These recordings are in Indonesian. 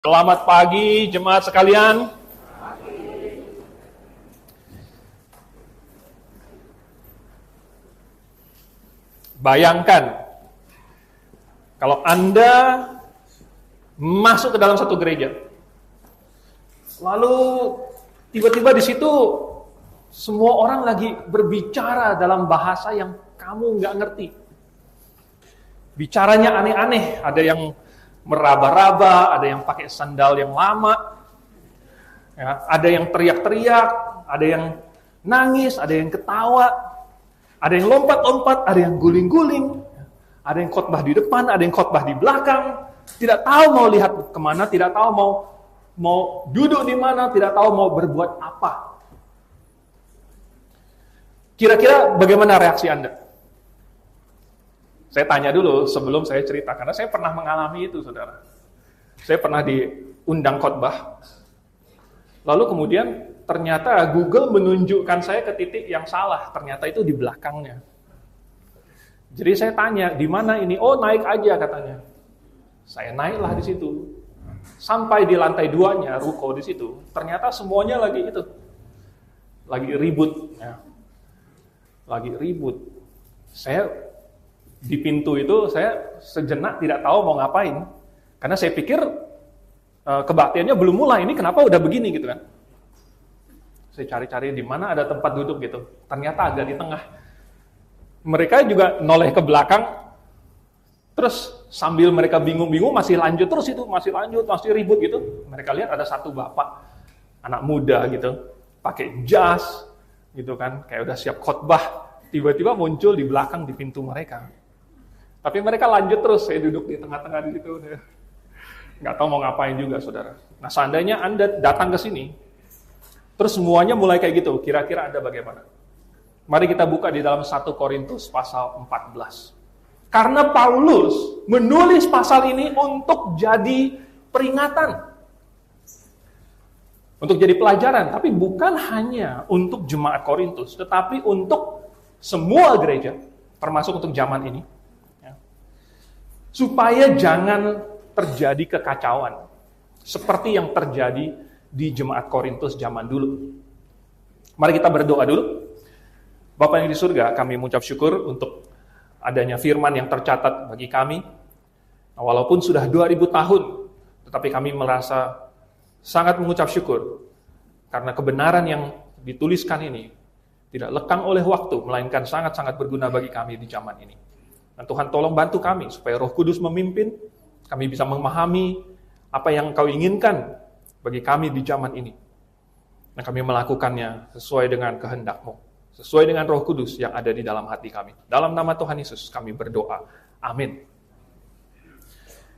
Selamat pagi jemaat sekalian. Bayangkan kalau Anda masuk ke dalam satu gereja, lalu tiba-tiba di situ semua orang lagi berbicara dalam bahasa yang kamu nggak ngerti. Bicaranya aneh-aneh, ada yang meraba-raba, ada yang pakai sandal yang lama, ya, ada yang teriak-teriak, ada yang nangis, ada yang ketawa, ada yang lompat-lompat, ada yang guling-guling, ada yang khotbah di depan, ada yang khotbah di belakang, tidak tahu mau lihat kemana, tidak tahu mau duduk di mana, tidak tahu mau berbuat apa. Kira-kira bagaimana reaksi Anda? Saya tanya dulu sebelum saya cerita, karena saya pernah mengalami itu, saudara. Saya pernah diundang khotbah, lalu kemudian ternyata Google menunjukkan saya ke titik yang salah, ternyata itu di belakangnya. Jadi saya tanya, di mana ini? Oh, naik aja katanya. Saya naiklah di situ. Sampai di lantai 2-nya, ruko di situ, ternyata semuanya lagi ribut. Ya. Lagi ribut. Saya di pintu itu saya sejenak tidak tahu mau ngapain, karena saya pikir kebaktiannya belum mulai, ini kenapa udah begini gitu kan. Saya cari-cari di mana ada tempat duduk gitu, ternyata agak di tengah. Mereka juga noleh ke belakang, terus sambil mereka bingung-bingung masih lanjut terus itu, masih ribut gitu. Mereka lihat ada satu bapak, anak muda gitu, pakai jas gitu kan, kayak udah siap khotbah, tiba-tiba muncul di belakang di pintu mereka. Tapi mereka lanjut terus, saya duduk di tengah-tengah di situ. Nggak tahu mau ngapain juga, saudara. Nah, seandainya Anda datang ke sini, terus semuanya mulai kayak gitu, kira-kira Anda bagaimana? Mari kita buka di dalam 1 Korintus pasal 14. Karena Paulus menulis pasal ini untuk jadi peringatan. Untuk jadi pelajaran, tapi bukan hanya untuk jemaat Korintus, tetapi untuk semua gereja, termasuk untuk zaman ini. Supaya jangan terjadi kekacauan seperti yang terjadi di jemaat Korintus zaman dulu. Mari kita berdoa dulu. Bapa yang di surga, kami mengucap syukur untuk adanya firman yang tercatat bagi kami. Walaupun sudah 2000 tahun, tetapi kami merasa sangat mengucap syukur karena kebenaran yang dituliskan ini tidak lekang oleh waktu, melainkan sangat-sangat berguna bagi kami di zaman ini. Dan Tuhan tolong bantu kami supaya Roh Kudus memimpin, kami bisa memahami apa yang Kau inginkan bagi kami di zaman ini. Dan kami melakukannya sesuai dengan kehendak-Mu, sesuai dengan Roh Kudus yang ada di dalam hati kami. Dalam nama Tuhan Yesus kami berdoa. Amin.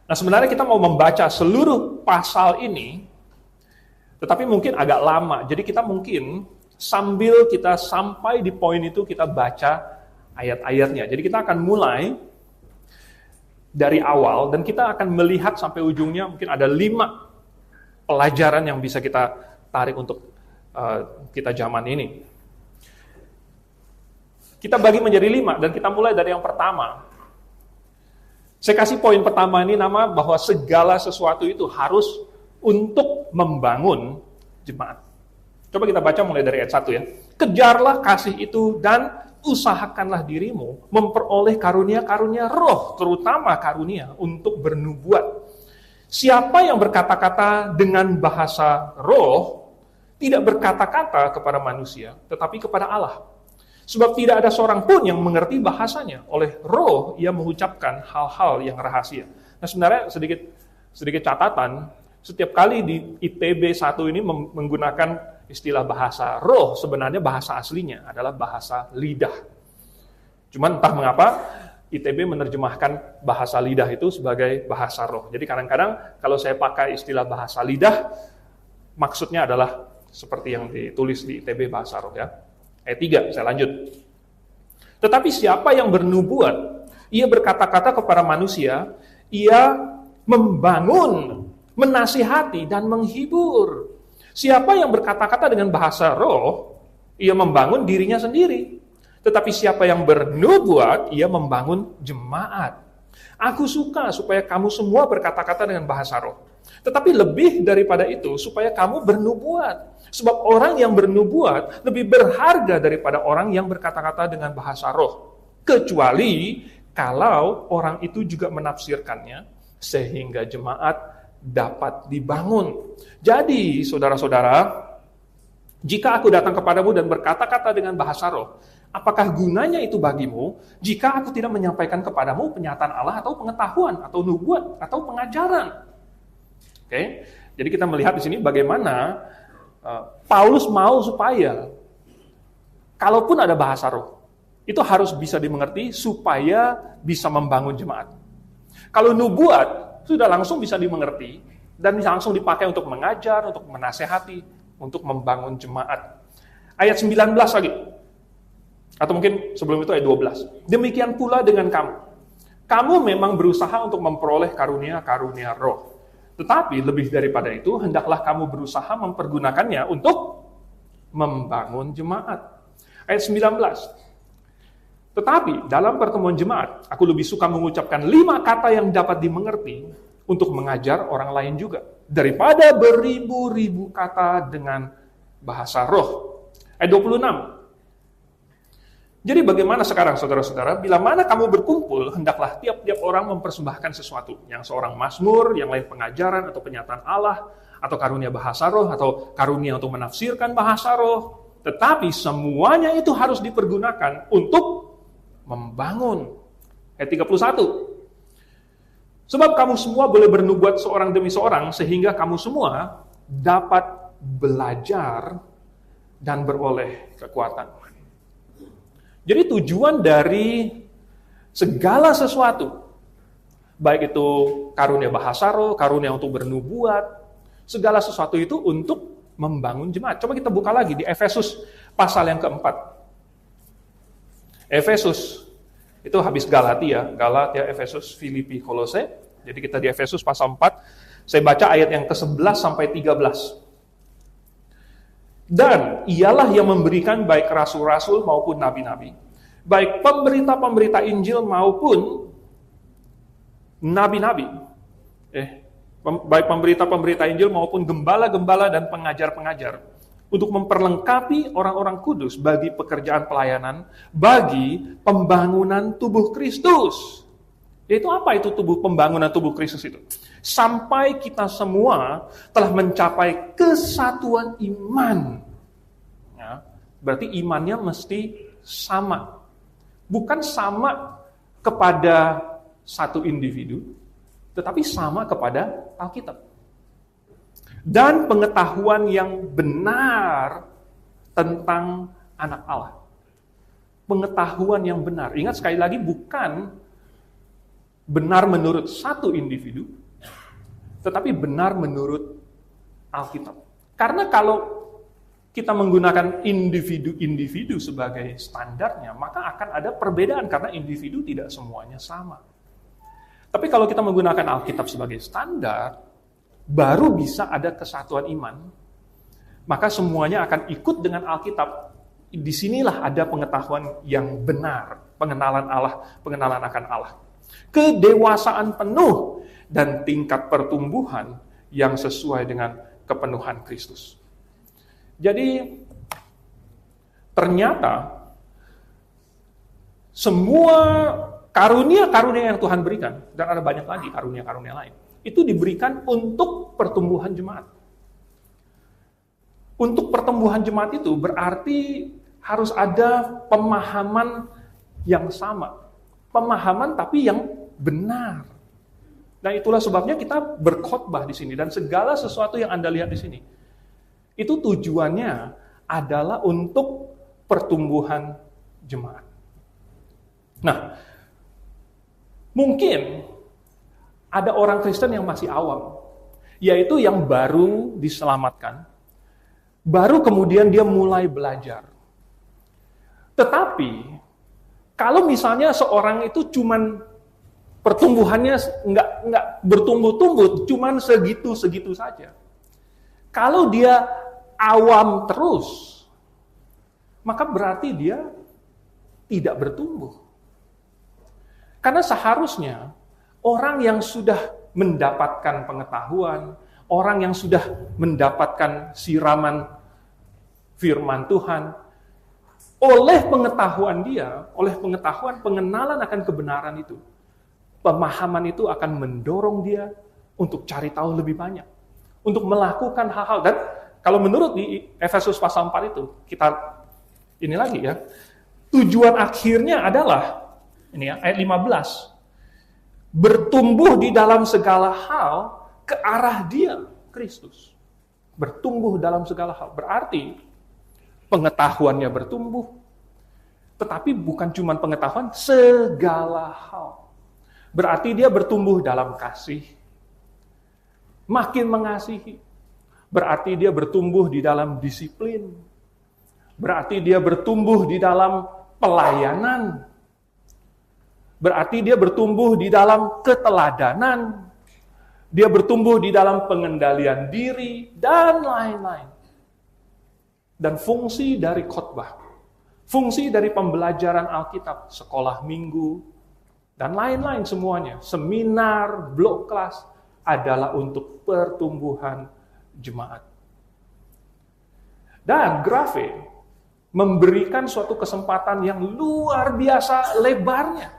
Nah, sebenarnya kita mau membaca seluruh pasal ini, tetapi mungkin agak lama. Jadi kita mungkin sambil kita sampai di poin itu kita baca ayat-ayatnya. Jadi kita akan mulai dari awal dan kita akan melihat sampai ujungnya. Mungkin ada 5 pelajaran yang bisa kita tarik untuk kita zaman ini. Kita bagi menjadi 5 dan kita mulai dari yang pertama. Saya kasih poin pertama ini nama bahwa segala sesuatu itu harus untuk membangun jemaat. Coba kita baca mulai dari ayat 1 ya. Kejarlah kasih itu dan usahakanlah dirimu memperoleh karunia-karunia roh, terutama karunia untuk bernubuat. Siapa yang berkata-kata dengan bahasa roh, tidak berkata-kata kepada manusia, tetapi kepada Allah. Sebab tidak ada seorang pun yang mengerti bahasanya. Oleh roh, ia mengucapkan hal-hal yang rahasia. Nah, sebenarnya sedikit catatan, setiap kali di ITB 1 ini menggunakan istilah bahasa roh, sebenarnya bahasa aslinya adalah bahasa lidah. Cuman entah mengapa ITB menerjemahkan bahasa lidah itu sebagai bahasa roh. Jadi kadang-kadang kalau saya pakai istilah bahasa lidah, maksudnya adalah seperti yang ditulis di ITB bahasa roh ya. Ayat 3, saya lanjut. Tetapi siapa yang bernubuat, ia berkata-kata kepada manusia, ia membangun, menasihati, dan menghibur. Siapa yang berkata-kata dengan bahasa roh, ia membangun dirinya sendiri. Tetapi siapa yang bernubuat, ia membangun jemaat. Aku suka supaya kamu semua berkata-kata dengan bahasa roh. Tetapi lebih daripada itu, supaya kamu bernubuat. Sebab orang yang bernubuat lebih berharga daripada orang yang berkata-kata dengan bahasa roh. Kecuali kalau orang itu juga menafsirkannya, sehingga jemaat dapat dibangun. Jadi, saudara-saudara, jika aku datang kepadamu dan berkata-kata dengan bahasa roh, apakah gunanya itu bagimu jika aku tidak menyampaikan kepadamu penyataan Allah atau pengetahuan, atau nubuat, atau pengajaran? Oke, jadi kita melihat di sini bagaimana Paulus mau supaya kalaupun ada bahasa roh, itu harus bisa dimengerti supaya bisa membangun jemaat. Kalau nubuat, sudah langsung bisa dimengerti dan bisa langsung dipakai untuk mengajar, untuk menasehati, untuk membangun jemaat. Ayat 19 lagi. Atau mungkin sebelum itu ayat 12. Demikian pula dengan kamu. Kamu memang berusaha untuk memperoleh karunia-karunia roh. Tetapi lebih daripada itu, hendaklah kamu berusaha mempergunakannya untuk membangun jemaat. Ayat 19. Tetapi dalam pertemuan jemaat, aku lebih suka mengucapkan 5 kata yang dapat dimengerti untuk mengajar orang lain juga, daripada beribu-ribu kata dengan bahasa roh. Ayat 26. Jadi bagaimana sekarang saudara-saudara, bila mana kamu berkumpul, hendaklah tiap-tiap orang mempersembahkan sesuatu. Yang seorang mazmur, yang lain pengajaran atau penyataan Allah, atau karunia bahasa roh, atau karunia untuk menafsirkan bahasa roh. Tetapi semuanya itu harus dipergunakan untuk membangun. Ayat 31. Sebab kamu semua boleh bernubuat seorang demi seorang, sehingga kamu semua dapat belajar dan beroleh kekuatan. Jadi tujuan dari segala sesuatu, baik itu karunia bahasa roh, karunia untuk bernubuat, segala sesuatu itu untuk membangun jemaat. Coba kita buka lagi di Efesus pasal yang keempat. Efesus, itu habis Galatia, Efesus, Filipi, Kolose. Jadi kita di Efesus pasal 4, saya baca ayat yang ke-11 sampai 13. Dan ialah yang memberikan baik rasul-rasul maupun nabi-nabi, baik pemberita-pemberita Injil maupun nabi-nabi, baik pemberita-pemberita Injil maupun gembala-gembala dan pengajar-pengajar, untuk memperlengkapi orang-orang kudus bagi pekerjaan pelayanan, bagi pembangunan tubuh Kristus. Yaitu apa itu pembangunan tubuh Kristus itu? Sampai kita semua telah mencapai kesatuan iman. Ya, berarti imannya mesti sama. Bukan sama kepada satu individu, tetapi sama kepada Alkitab. Dan pengetahuan yang benar tentang anak Allah. Pengetahuan yang benar. Ingat sekali lagi, bukan benar menurut satu individu, tetapi benar menurut Alkitab. Karena kalau kita menggunakan individu-individu sebagai standarnya, maka akan ada perbedaan karena individu tidak semuanya sama. Tapi kalau kita menggunakan Alkitab sebagai standar, baru bisa ada kesatuan iman, maka semuanya akan ikut dengan Alkitab. Disinilah ada pengetahuan yang benar, pengenalan Allah, pengenalan akan Allah. Kedewasaan penuh dan tingkat pertumbuhan yang sesuai dengan kepenuhan Kristus. Jadi ternyata semua karunia-karunia yang Tuhan berikan, dan ada banyak lagi karunia-karunia lain, itu diberikan untuk pertumbuhan jemaat. Untuk pertumbuhan jemaat itu berarti harus ada pemahaman yang sama. Pemahaman tapi yang benar. Dan itulah sebabnya kita berkhotbah di sini, dan segala sesuatu yang Anda lihat di sini, itu tujuannya adalah untuk pertumbuhan jemaat. Nah, mungkin ada orang Kristen yang masih awam, yaitu yang baru diselamatkan, baru kemudian dia mulai belajar. Tetapi, kalau misalnya seorang itu cuman pertumbuhannya nggak bertumbuh-tumbuh, cuman segitu-segitu saja. Kalau dia awam terus, maka berarti dia tidak bertumbuh. Karena seharusnya orang yang sudah mendapatkan pengetahuan, orang yang sudah mendapatkan siraman firman Tuhan, oleh pengetahuan dia, oleh pengetahuan pengenalan akan kebenaran itu, pemahaman itu akan mendorong dia untuk cari tahu lebih banyak, untuk melakukan hal-hal. Dan kalau menurut di Efesus pasal 4 itu, kita ini lagi ya, tujuan akhirnya adalah, ini ya, ayat 15, bertumbuh di dalam segala hal ke arah dia, Kristus. Bertumbuh dalam segala hal, berarti pengetahuannya bertumbuh, tetapi bukan cuma pengetahuan, segala hal. Berarti dia bertumbuh dalam kasih, makin mengasihi. Berarti dia bertumbuh di dalam disiplin. Berarti dia bertumbuh di dalam pelayanan. Berarti dia bertumbuh di dalam keteladanan. Dia bertumbuh di dalam pengendalian diri, dan lain-lain. Dan fungsi dari khotbah, fungsi dari pembelajaran Alkitab, sekolah minggu, dan lain-lain semuanya, seminar, blog kelas, adalah untuk pertumbuhan jemaat. Dan Grace memberikan suatu kesempatan yang luar biasa lebarnya,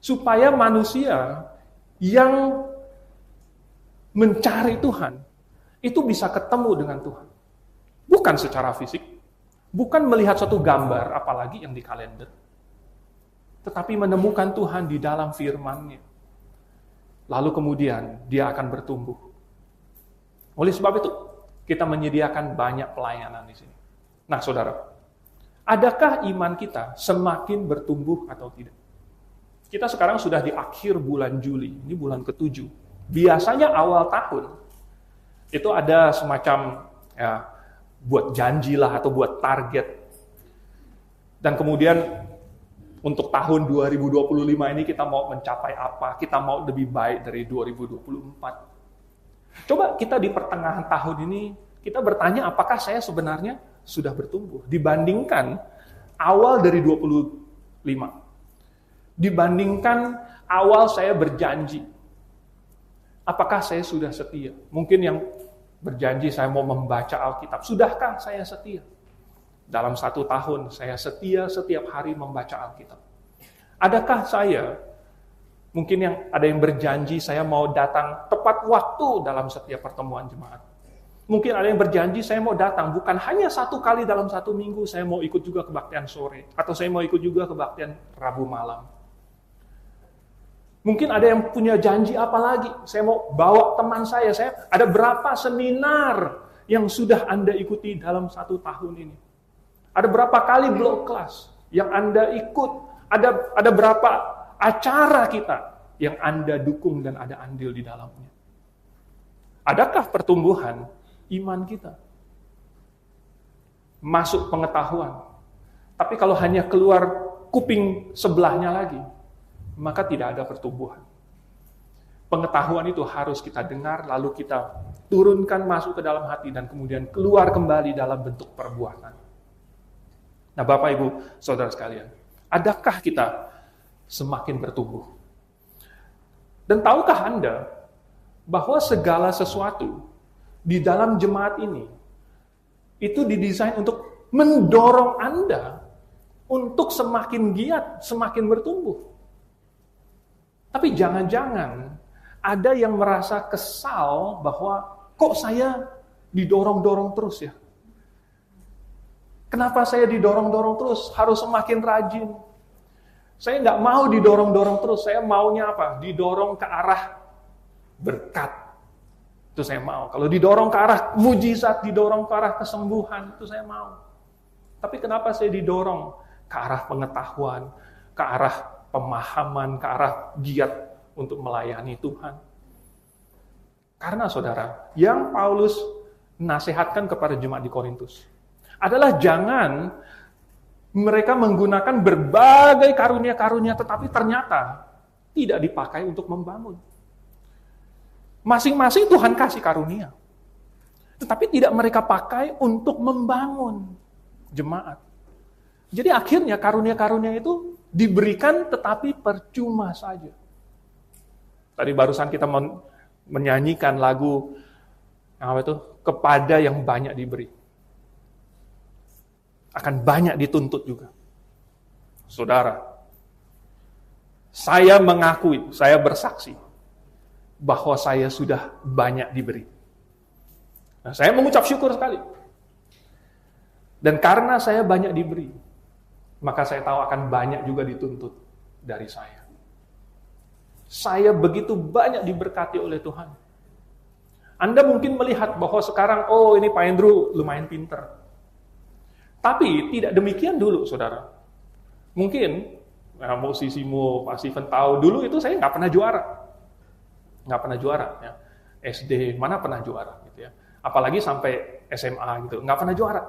supaya manusia yang mencari Tuhan itu bisa ketemu dengan Tuhan. Bukan secara fisik, bukan melihat suatu gambar, apalagi yang di kalender, tetapi menemukan Tuhan di dalam firman-Nya. Lalu kemudian dia akan bertumbuh. Oleh sebab itu, kita menyediakan banyak pelayanan di sini. Nah, saudara, adakah iman kita semakin bertumbuh atau tidak? Kita sekarang sudah di akhir bulan Juli, ini bulan ke-7. Biasanya awal tahun, itu ada semacam, ya, buat janji lah atau buat target. Dan kemudian untuk tahun 2025 ini kita mau mencapai apa? Kita mau lebih baik dari 2024. Coba kita di pertengahan tahun ini, kita bertanya apakah saya sebenarnya sudah bertumbuh dibandingkan awal dari 25. Dibandingkan awal saya berjanji. Apakah saya sudah setia? Mungkin yang berjanji saya mau membaca Alkitab. Sudahkah saya setia? Dalam 1 tahun saya setia setiap hari membaca Alkitab. Adakah saya, mungkin yang ada yang berjanji saya mau datang tepat waktu dalam setiap pertemuan jemaat. Mungkin ada yang berjanji saya mau datang bukan hanya 1 kali dalam 1 minggu, saya mau ikut juga kebaktian sore. Atau saya mau ikut juga kebaktian Rabu malam. Mungkin ada yang punya janji apa lagi? Saya mau bawa teman saya ada berapa seminar yang sudah Anda ikuti dalam 1 tahun ini? Ada berapa kali blog kelas yang Anda ikut? Ada berapa acara kita yang Anda dukung dan ada andil di dalamnya? Adakah pertumbuhan iman kita? Masuk pengetahuan. Tapi kalau hanya keluar kuping sebelahnya lagi, maka tidak ada pertumbuhan. Pengetahuan itu harus kita dengar, lalu kita turunkan masuk ke dalam hati, dan kemudian keluar kembali dalam bentuk perbuatan. Nah, Bapak, Ibu, Saudara sekalian, adakah kita semakin bertumbuh? Dan tahukah Anda bahwa segala sesuatu di dalam jemaat ini itu didesain untuk mendorong Anda untuk semakin giat, semakin bertumbuh? Tapi jangan-jangan ada yang merasa kesal bahwa kok saya didorong-dorong terus ya? Kenapa saya didorong-dorong terus? Harus semakin rajin. Saya nggak mau didorong-dorong terus. Saya maunya apa? Didorong ke arah berkat. Itu saya mau. Kalau didorong ke arah mujizat, didorong ke arah kesembuhan, itu saya mau. Tapi kenapa saya didorong ke arah pengetahuan, ke arah pemahaman, ke arah giat untuk melayani Tuhan? Karena saudara, yang Paulus nasihatkan kepada jemaat di Korintus adalah jangan mereka menggunakan berbagai karunia-karunia tetapi ternyata tidak dipakai untuk membangun. Masing-masing Tuhan kasih karunia, tetapi tidak mereka pakai untuk membangun jemaat. Jadi akhirnya karunia-karunia itu diberikan tetapi percuma saja. Tadi barusan kita menyanyikan lagu Apa itu? Kepada yang banyak diberi. Akan banyak dituntut juga. Saudara, saya mengakui, saya bersaksi bahwa saya sudah banyak diberi. Nah, saya mengucap syukur sekali. Dan karena saya banyak diberi, maka saya tahu akan banyak juga dituntut dari saya. Saya begitu banyak diberkati oleh Tuhan. Anda mungkin melihat bahwa sekarang, oh ini Pak Andrew lumayan pinter. Tapi tidak demikian dulu, saudara. Mungkin, musisimu Pak Steven tahu, dulu itu saya nggak pernah juara. Nggak pernah juara. Ya. SD, mana pernah juara. Gitu ya. Apalagi sampai SMA gitu, nggak pernah juara.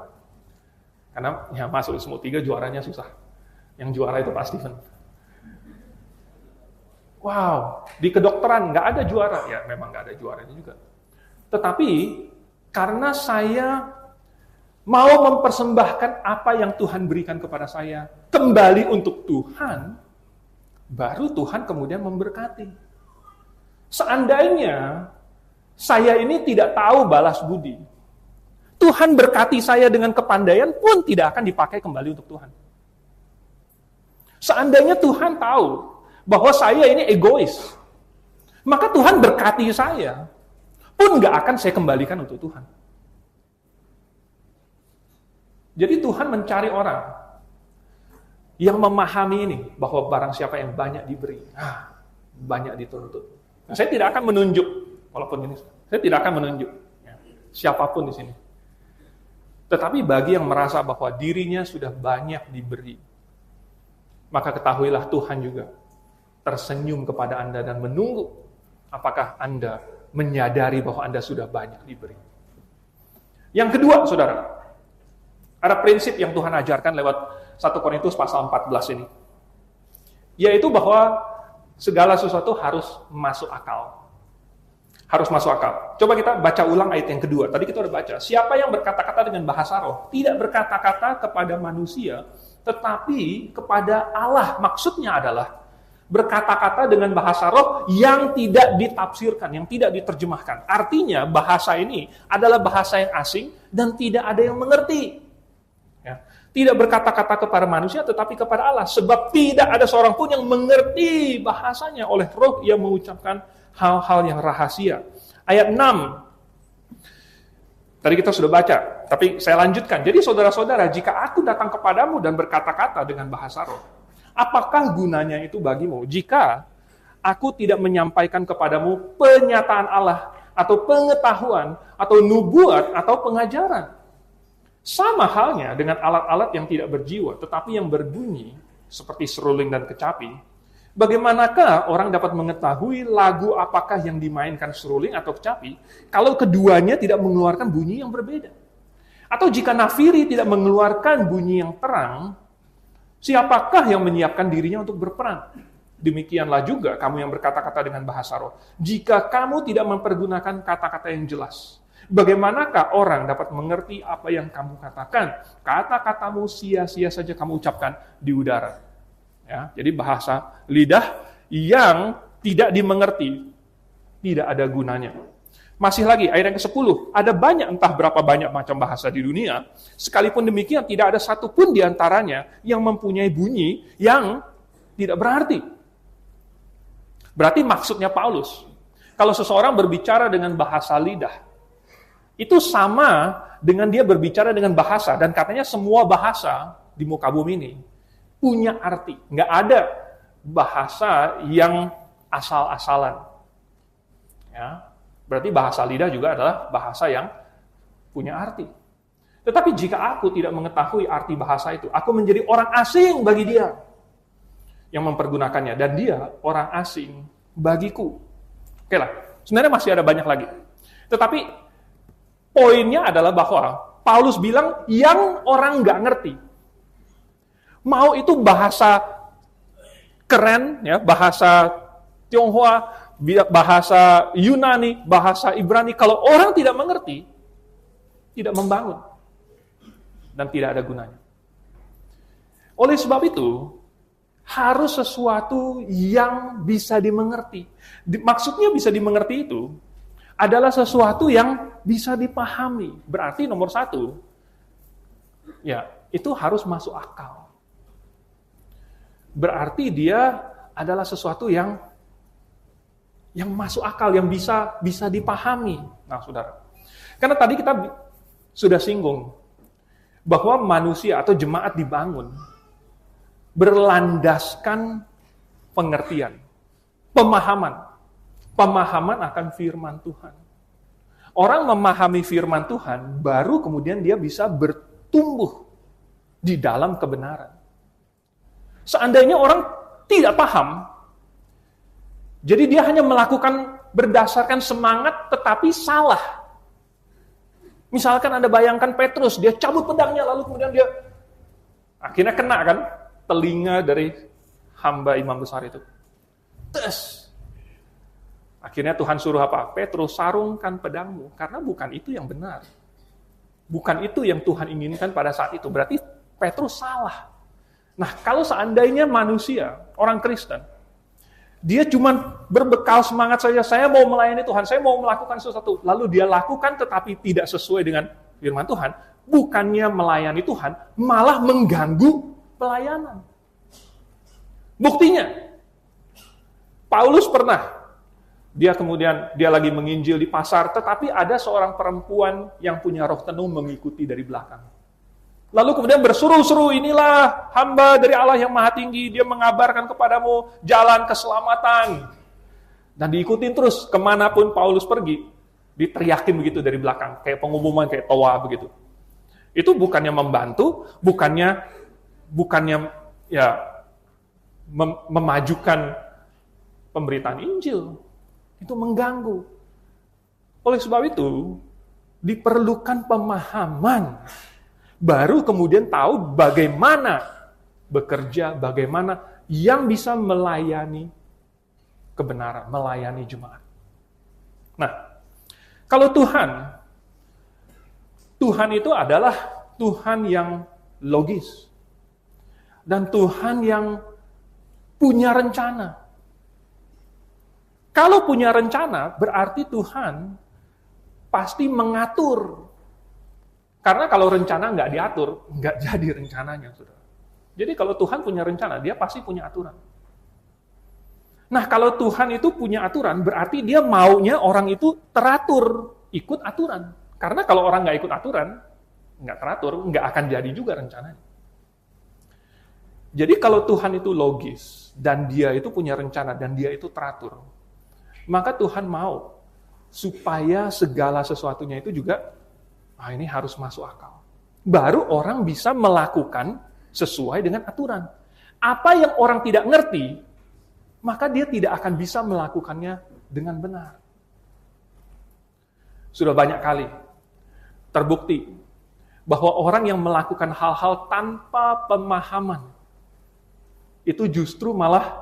Karena ya masuk semua 3 juaranya susah. Yang juara itu Pak Steven. Wow, di kedokteran nggak ada juara. Ya memang nggak ada juaranya juga. Tetapi karena saya mau mempersembahkan apa yang Tuhan berikan kepada saya kembali untuk Tuhan, baru Tuhan kemudian memberkati. Seandainya saya ini tidak tahu balas budi, Tuhan berkati saya dengan kepandaian pun tidak akan dipakai kembali untuk Tuhan. Seandainya Tuhan tahu bahwa saya ini egois, maka Tuhan berkati saya pun nggak akan saya kembalikan untuk Tuhan. Jadi Tuhan mencari orang yang memahami ini, bahwa barang siapa yang banyak diberi, banyak dituntut. Nah, saya tidak akan menunjuk, walaupun ini, saya tidak akan menunjuk siapapun di sini. Tetapi bagi yang merasa bahwa dirinya sudah banyak diberi, maka ketahuilah Tuhan juga tersenyum kepada Anda dan menunggu apakah Anda menyadari bahwa Anda sudah banyak diberi. Yang kedua, saudara, ada prinsip yang Tuhan ajarkan lewat 1 Korintus pasal 14 ini. Yaitu bahwa segala sesuatu harus masuk akal. Harus masuk akal. Coba kita baca ulang ayat yang kedua. Tadi kita udah baca. Siapa yang berkata-kata dengan bahasa roh, tidak berkata-kata kepada manusia, tetapi kepada Allah. Maksudnya adalah berkata-kata dengan bahasa roh yang tidak ditafsirkan, yang tidak diterjemahkan. Artinya bahasa ini adalah bahasa yang asing dan tidak ada yang mengerti. Ya. Tidak berkata-kata kepada manusia tetapi kepada Allah. Sebab tidak ada seorang pun yang mengerti bahasanya oleh roh yang mengucapkan hal-hal yang rahasia. Ayat 6. Tadi kita sudah baca, tapi saya lanjutkan. Jadi saudara-saudara, jika aku datang kepadamu dan berkata-kata dengan bahasa roh, apakah gunanya itu bagimu? Jika aku tidak menyampaikan kepadamu penyataan Allah, atau pengetahuan, atau nubuat, atau pengajaran. Sama halnya dengan alat-alat yang tidak berjiwa, tetapi yang berbunyi, seperti seruling dan kecapi. Bagaimanakah orang dapat mengetahui lagu apakah yang dimainkan seruling atau kecapi, kalau keduanya tidak mengeluarkan bunyi yang berbeda? Atau jika nafiri tidak mengeluarkan bunyi yang terang, siapakah yang menyiapkan dirinya untuk berperang? Demikianlah juga kamu yang berkata-kata dengan bahasa roh. Jika kamu tidak mempergunakan kata-kata yang jelas, bagaimanakah orang dapat mengerti apa yang kamu katakan? Kata-katamu sia-sia saja kamu ucapkan di udara. Ya, jadi bahasa lidah yang tidak dimengerti, tidak ada gunanya. Masih lagi, ayat yang ke-10, ada banyak, entah berapa banyak macam bahasa di dunia, sekalipun demikian tidak ada satupun di antaranya yang mempunyai bunyi yang tidak berarti. Berarti maksudnya Paulus, kalau seseorang berbicara dengan bahasa lidah, itu sama dengan dia berbicara dengan bahasa, dan katanya semua bahasa di muka bumi ini punya arti. Nggak ada bahasa yang asal-asalan. Ya, berarti bahasa lidah juga adalah bahasa yang punya arti. Tetapi jika aku tidak mengetahui arti bahasa itu, aku menjadi orang asing bagi dia yang mempergunakannya, dan dia orang asing bagiku. Oke lah, sebenarnya masih ada banyak lagi. Tetapi poinnya adalah bahwa Paulus bilang yang orang nggak ngerti. Mau itu bahasa keren, ya, bahasa Tionghoa, bahasa Yunani, bahasa Ibrani, kalau orang tidak mengerti, tidak membangun, dan tidak ada gunanya. Oleh sebab itu, harus sesuatu yang bisa dimengerti. Maksudnya bisa dimengerti itu adalah sesuatu yang bisa dipahami. Berarti nomor satu, ya itu harus masuk akal. Berarti dia adalah sesuatu yang masuk akal, yang bisa dipahami. Nah, saudara, karena tadi kita sudah singgung bahwa manusia atau jemaat dibangun berlandaskan pengertian, pemahaman akan firman Tuhan. Orang memahami firman Tuhan, baru kemudian dia bisa bertumbuh di dalam kebenaran. Seandainya orang tidak paham, jadi dia hanya melakukan berdasarkan semangat tetapi salah. Misalkan Anda bayangkan Petrus, dia cabut pedangnya lalu kemudian dia akhirnya kena kan telinga dari hamba imam besar itu. Tes. Akhirnya Tuhan suruh apa? Petrus, sarungkan pedangmu, karena bukan itu yang benar. Bukan itu yang Tuhan inginkan pada saat itu. Berarti Petrus salah. Nah, kalau seandainya manusia, orang Kristen, dia cuma berbekal semangat saja, saya mau melayani Tuhan, saya mau melakukan sesuatu, lalu dia lakukan tetapi tidak sesuai dengan firman Tuhan, bukannya melayani Tuhan, malah mengganggu pelayanan. Buktinya, Paulus pernah, dia lagi menginjil di pasar, tetapi ada seorang perempuan yang punya roh tenung mengikuti dari belakang. Lalu kemudian berseru-seru, inilah hamba dari Allah yang maha tinggi, dia mengabarkan kepadamu jalan keselamatan. Dan diikutin terus, kemanapun Paulus pergi, diteriakin begitu dari belakang, kayak pengumuman, kayak toa begitu. Itu bukannya membantu, bukannya ya memajukan pemberitaan Injil. Itu mengganggu. Oleh sebab itu, diperlukan pemahaman. Baru kemudian tahu bagaimana bekerja, bagaimana yang bisa melayani kebenaran, melayani jemaat. Nah, kalau Tuhan itu adalah Tuhan yang logis. Dan Tuhan yang punya rencana. Kalau punya rencana, berarti Tuhan pasti mengatur. Karena kalau rencana nggak diatur, nggak jadi rencananya, saudara. Jadi kalau Tuhan punya rencana, dia pasti punya aturan. Nah, kalau Tuhan itu punya aturan, berarti dia maunya orang itu teratur, ikut aturan. Karena kalau orang nggak ikut aturan, nggak teratur, nggak akan jadi juga rencananya. Jadi kalau Tuhan itu logis, dan dia itu punya rencana, dan dia itu teratur, maka Tuhan mau supaya segala sesuatunya itu juga ini harus masuk akal. Baru orang bisa melakukan sesuai dengan aturan. Apa yang orang tidak ngerti, maka dia tidak akan bisa melakukannya dengan benar. Sudah banyak kali terbukti bahwa orang yang melakukan hal-hal tanpa pemahaman, itu justru malah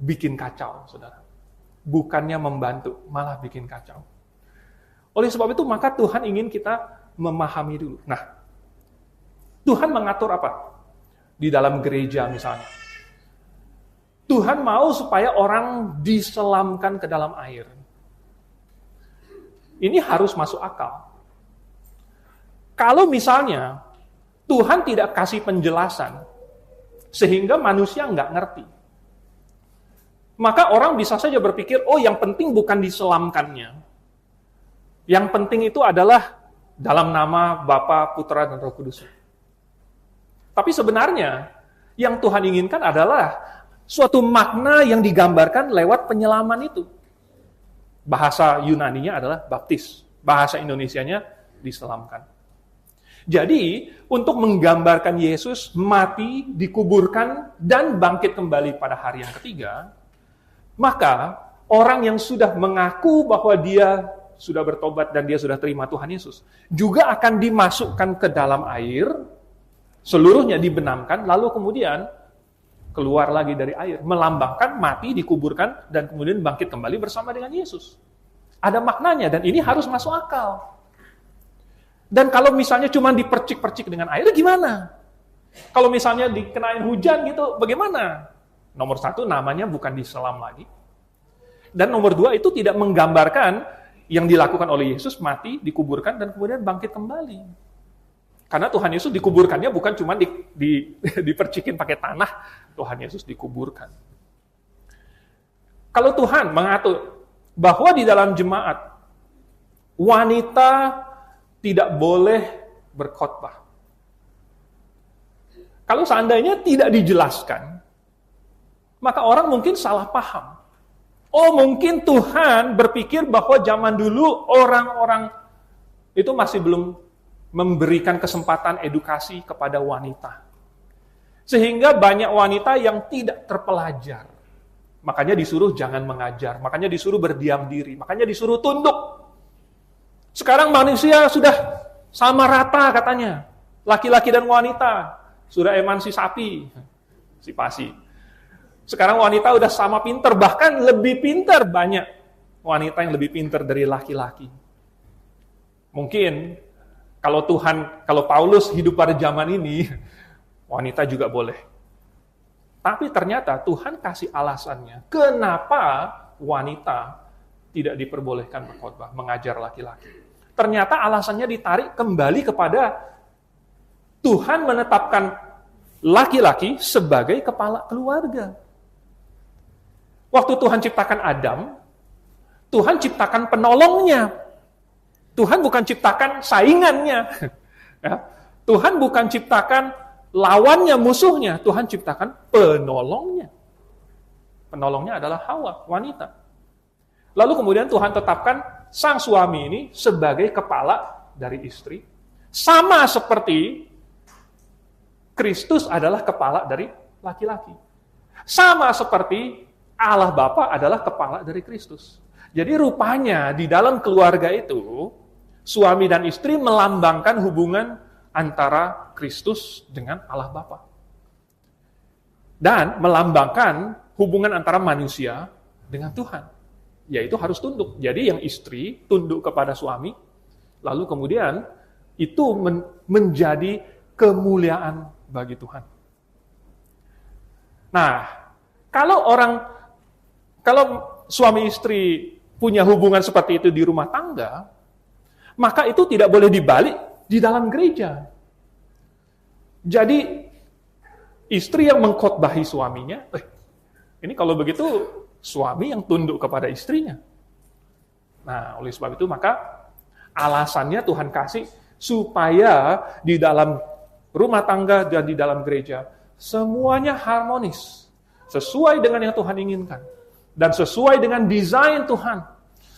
bikin kacau, saudara. Bukannya membantu, malah bikin kacau. Oleh sebab itu, maka Tuhan ingin kita memahami dulu. Nah, Tuhan mengatur apa? Di dalam gereja misalnya. Tuhan mau supaya orang diselamkan ke dalam air. Ini harus masuk akal. Kalau misalnya Tuhan tidak kasih penjelasan, sehingga manusia nggak ngerti, maka orang bisa saja berpikir, oh yang penting bukan diselamkannya. Yang penting itu adalah dalam nama Bapa, Putra, dan Roh Kudus. Tapi sebenarnya yang Tuhan inginkan adalah suatu makna yang digambarkan lewat penyelaman itu. Bahasa Yunaninya adalah baptis. Bahasa Indonesianya diselamkan. Jadi, untuk menggambarkan Yesus mati, dikuburkan, dan bangkit kembali pada hari yang ketiga, maka orang yang sudah mengaku bahwa dia sudah bertobat dan dia sudah terima Tuhan Yesus, juga akan dimasukkan ke dalam air, seluruhnya dibenamkan, lalu kemudian keluar lagi dari air, melambangkan mati, dikuburkan, dan kemudian bangkit kembali bersama dengan Yesus. Ada maknanya, dan ini harus masuk akal. Dan kalau misalnya cuma dipercik-percik dengan air, gimana? Kalau misalnya dikenain hujan gitu, bagaimana? Nomor satu, namanya bukan diselam lagi. Dan nomor dua, itu tidak menggambarkan yang dilakukan oleh Yesus, mati, dikuburkan, dan kemudian bangkit kembali. Karena Tuhan Yesus dikuburkannya bukan cuma dipercikin pakai tanah, Tuhan Yesus dikuburkan. Kalau Tuhan mengatur bahwa di dalam jemaat, wanita tidak boleh berkhotbah. Kalau seandainya tidak dijelaskan, maka orang mungkin salah paham. Oh, mungkin Tuhan berpikir bahwa zaman dulu orang-orang itu masih belum memberikan kesempatan edukasi kepada wanita. Sehingga banyak wanita yang tidak terpelajar. Makanya disuruh jangan mengajar, makanya disuruh berdiam diri, makanya disuruh tunduk. Sekarang manusia sudah sama rata katanya. Laki-laki dan wanita sudah emansipasi. Sekarang wanita udah sama pinter, bahkan lebih pinter, banyak wanita yang lebih pinter dari laki-laki. Mungkin kalau Paulus hidup pada zaman ini, wanita juga boleh. Tapi ternyata Tuhan kasih alasannya, kenapa wanita tidak diperbolehkan berkhotbah, mengajar laki-laki. Ternyata alasannya ditarik kembali kepada Tuhan menetapkan laki-laki sebagai kepala keluarga. Waktu Tuhan ciptakan Adam, Tuhan ciptakan penolongnya. Tuhan bukan ciptakan saingannya. Ya. Tuhan bukan ciptakan lawannya, musuhnya. Tuhan ciptakan penolongnya. Penolongnya adalah Hawa, wanita. Lalu kemudian Tuhan tetapkan sang suami ini sebagai kepala dari istri. Sama seperti Kristus adalah kepala dari laki-laki. Sama seperti Allah Bapa adalah kepala dari Kristus. Jadi rupanya di dalam keluarga itu, suami dan istri melambangkan hubungan antara Kristus dengan Allah Bapa. Dan melambangkan hubungan antara manusia dengan Tuhan. Yaitu harus tunduk. Jadi yang istri tunduk kepada suami, lalu kemudian itu menjadi kemuliaan bagi Tuhan. Nah, kalau suami istri punya hubungan seperti itu di rumah tangga, maka itu tidak boleh dibalik di dalam gereja. Jadi, istri yang mengkhotbahi suaminya, ini kalau begitu suami yang tunduk kepada istrinya. Nah, oleh sebab itu maka alasannya Tuhan kasih supaya di dalam rumah tangga dan di dalam gereja semuanya harmonis, sesuai dengan yang Tuhan inginkan, dan sesuai dengan desain Tuhan,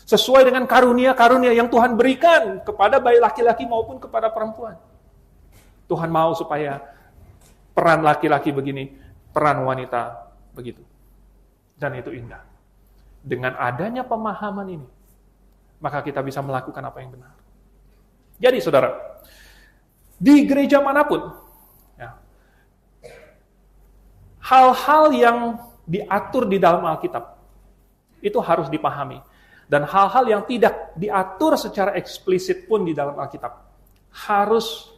sesuai dengan karunia-karunia yang Tuhan berikan kepada baik laki-laki maupun kepada perempuan. Tuhan mau supaya peran laki-laki begini, peran wanita begitu. Dan itu indah. Dengan adanya pemahaman ini, maka kita bisa melakukan apa yang benar. Jadi saudara, di gereja manapun, ya, hal-hal yang diatur di dalam Alkitab, itu harus dipahami. Dan hal-hal yang tidak diatur secara eksplisit pun di dalam Alkitab, harus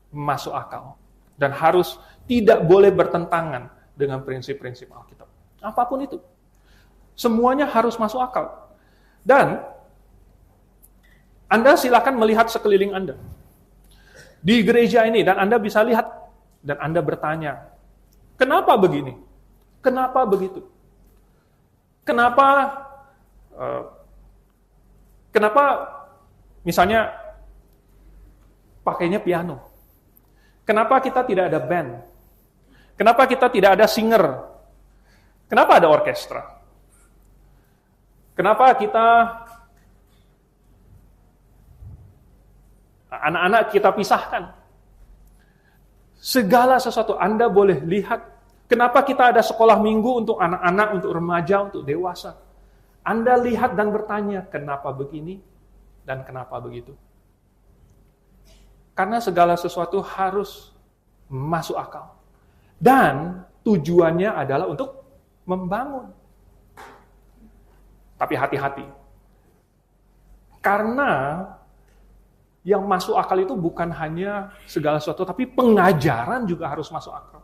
masuk akal. Dan harus tidak boleh bertentangan dengan prinsip-prinsip Alkitab. Apapun itu. Semuanya harus masuk akal. Dan Anda silakan melihat sekeliling Anda. Di gereja ini, dan Anda bisa lihat, dan Anda bertanya, kenapa begini? Kenapa begitu? Kenapa misalnya pakainya piano? Kenapa kita tidak ada band? Kenapa kita tidak ada singer? Kenapa ada orkestra? Kenapa kita anak-anak kita pisahkan? Segala sesuatu Anda boleh lihat. Kenapa kita ada sekolah minggu untuk anak-anak, untuk remaja, untuk dewasa? Anda lihat dan bertanya, kenapa begini dan kenapa begitu? Karena segala sesuatu harus masuk akal. Dan tujuannya adalah untuk membangun. Tapi hati-hati. Karena yang masuk akal itu bukan hanya segala sesuatu, tapi pengajaran juga harus masuk akal.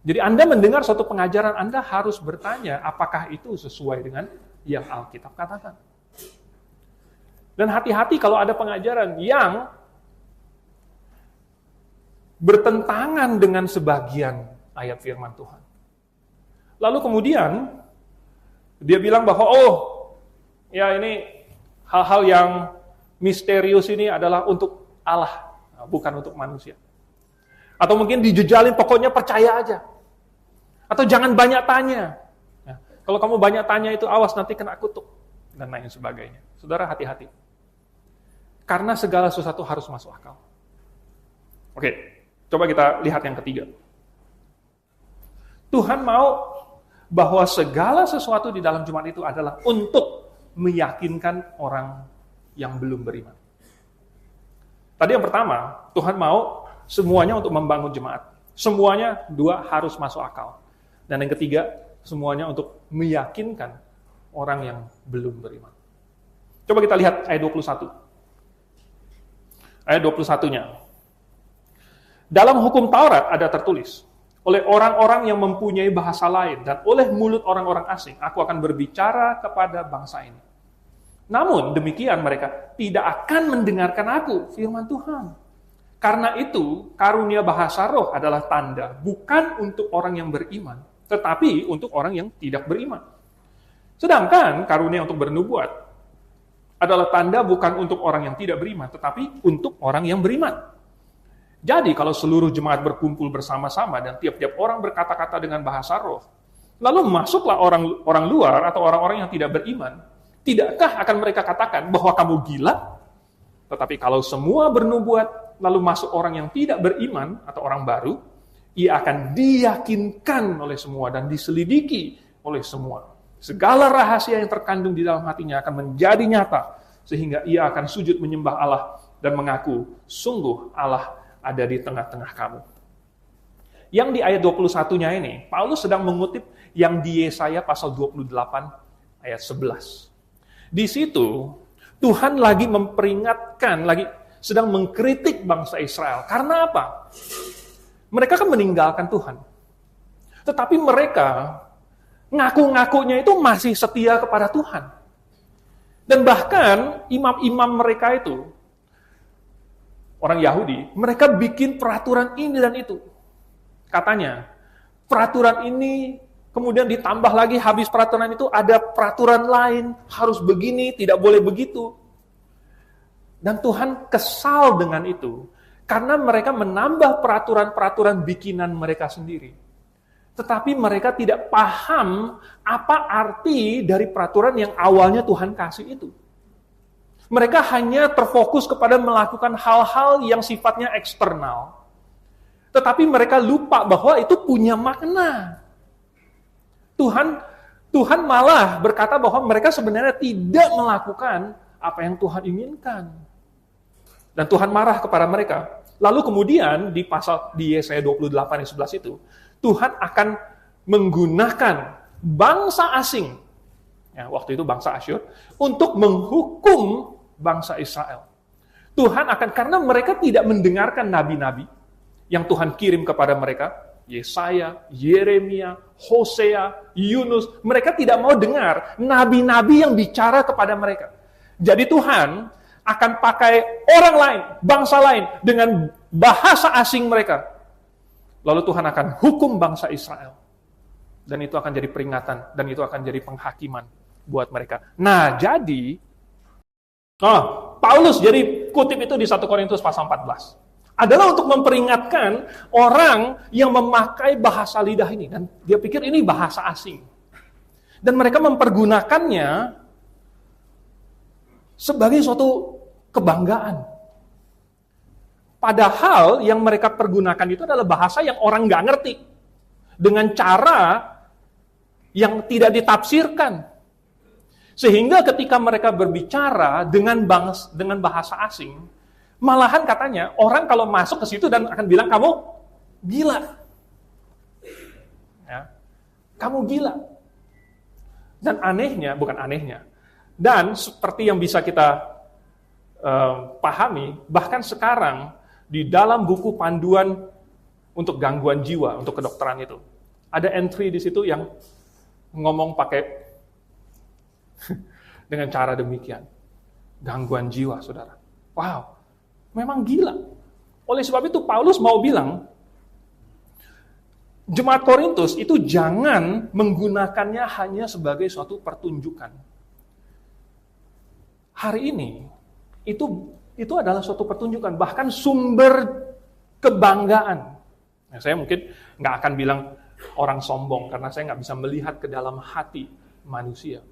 Jadi Anda mendengar suatu pengajaran, Anda harus bertanya, apakah itu sesuai dengan yang Alkitab katakan? Dan hati-hati kalau ada pengajaran yang bertentangan dengan sebagian ayat firman Tuhan. Lalu kemudian dia bilang bahwa ya ini hal-hal yang misterius ini adalah untuk Allah, bukan untuk manusia. Atau mungkin dijejalin, pokoknya percaya aja. Atau jangan banyak tanya. Ya, kalau kamu banyak tanya itu awas nanti kena kutuk. Dan lain sebagainya. Saudara hati-hati. Karena segala sesuatu harus masuk akal. Oke, coba kita lihat yang ketiga. Tuhan mau bahwa segala sesuatu di dalam Jumat itu adalah untuk meyakinkan orang yang belum beriman. Tadi yang pertama, Tuhan mau semuanya untuk membangun jemaat. Semuanya harus masuk akal. Dan yang ketiga, semuanya untuk meyakinkan orang yang belum beriman. Coba kita lihat ayat 21. Ayat 21-nya. Dalam hukum Taurat ada tertulis, oleh orang-orang yang mempunyai bahasa lain dan oleh mulut orang-orang asing, aku akan berbicara kepada bangsa ini. Namun demikian mereka tidak akan mendengarkan aku, firman Tuhan. Karena itu, karunia bahasa roh adalah tanda, bukan untuk orang yang beriman, tetapi untuk orang yang tidak beriman. Sedangkan karunia untuk bernubuat adalah tanda bukan untuk orang yang tidak beriman, tetapi untuk orang yang beriman. Jadi kalau seluruh jemaat berkumpul bersama-sama dan tiap-tiap orang berkata-kata dengan bahasa roh, lalu masuklah orang luar atau orang-orang yang tidak beriman, tidakkah akan mereka katakan bahwa kamu gila? Tetapi kalau semua bernubuat, lalu masuk orang yang tidak beriman atau orang baru, ia akan diyakinkan oleh semua dan diselidiki oleh semua. Segala rahasia yang terkandung di dalam hatinya akan menjadi nyata, sehingga ia akan sujud menyembah Allah dan mengaku, sungguh Allah ada di tengah-tengah kamu. Yang di ayat 21-nya ini, Paulus sedang mengutip yang di Yesaya pasal 28 ayat 11. Di situ, Tuhan lagi memperingatkan, lagi sedang mengkritik bangsa Israel. Karena apa? Mereka kan meninggalkan Tuhan. Tetapi mereka ngaku-ngakunya itu masih setia kepada Tuhan. Dan bahkan imam-imam mereka itu, orang Yahudi, mereka bikin peraturan ini dan itu. Katanya, peraturan ini kemudian ditambah lagi habis peraturan itu ada peraturan lain, harus begini, tidak boleh begitu. Dan Tuhan kesal dengan itu, karena mereka menambah peraturan-peraturan bikinan mereka sendiri. Tetapi mereka tidak paham apa arti dari peraturan yang awalnya Tuhan kasih itu. Mereka hanya terfokus kepada melakukan hal-hal yang sifatnya eksternal. Tetapi mereka lupa bahwa itu punya makna. Tuhan malah berkata bahwa mereka sebenarnya tidak melakukan apa yang Tuhan inginkan. Dan Tuhan marah kepada mereka. Lalu kemudian di Yesaya 28 ayat 11 itu, Tuhan akan menggunakan bangsa asing, ya, waktu itu bangsa Asyur, untuk menghukum bangsa Israel. Tuhan akan, karena mereka tidak mendengarkan nabi-nabi yang Tuhan kirim kepada mereka, Yesaya, Yeremia, Hosea, Yunus, mereka tidak mau dengar nabi-nabi yang bicara kepada mereka. Jadi Tuhan akan pakai orang lain, bangsa lain, dengan bahasa asing mereka. Lalu Tuhan akan hukum bangsa Israel. Dan itu akan jadi peringatan, dan itu akan jadi penghakiman buat mereka. Nah, jadi, Paulus jadi kutip itu di 1 Korintus pasal 14. Adalah untuk memperingatkan orang yang memakai bahasa lidah ini. Dan dia pikir ini bahasa asing. Dan mereka mempergunakannya sebagai suatu kebanggaan. Padahal yang mereka pergunakan itu adalah bahasa yang orang nggak ngerti. Dengan cara yang tidak ditafsirkan. Sehingga ketika mereka berbicara dengan bahasa asing, malahan katanya orang kalau masuk ke situ dan akan bilang, kamu gila. Ya, kamu gila. Dan anehnya, bukan anehnya, dan seperti yang bisa kita pahami, bahkan sekarang di dalam buku panduan untuk gangguan jiwa, untuk kedokteran itu, ada entry di situ yang ngomong pakai dengan cara demikian. gangguan jiwa, saudara. Wow, memang gila. Oleh sebab itu Paulus mau bilang, jemaat Korintus itu jangan menggunakannya hanya sebagai suatu pertunjukan. Hari ini, itu adalah suatu pertunjukan, bahkan sumber kebanggaan. Nah, saya mungkin nggak akan bilang orang sombong, karena saya nggak bisa melihat ke dalam hati manusia.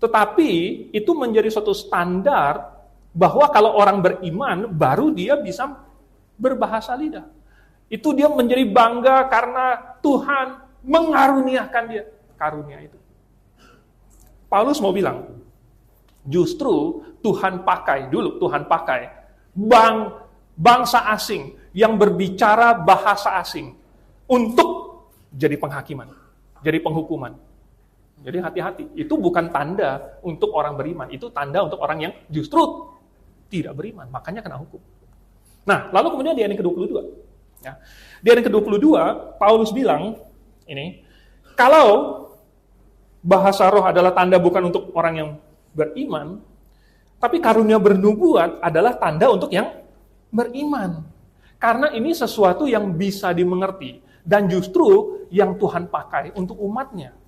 Tetapi itu menjadi suatu standar bahwa kalau orang beriman, baru dia bisa berbahasa lidah. Itu dia menjadi bangga karena Tuhan mengaruniakan dia karunia itu. Paulus mau bilang, justru Tuhan pakai bangsa asing yang berbicara bahasa asing untuk jadi penghakiman, jadi penghukuman. Jadi hati-hati, itu bukan tanda untuk orang beriman, itu tanda untuk orang yang justru tidak beriman, makanya kena hukum. Nah, lalu kemudian di ayat ke-22. Ya. Di ayat ke-22, Paulus bilang, ini, kalau bahasa roh adalah tanda bukan untuk orang yang beriman, tapi karunia bernubuat adalah tanda untuk yang beriman. Karena ini sesuatu yang bisa dimengerti, dan justru yang Tuhan pakai untuk umatnya.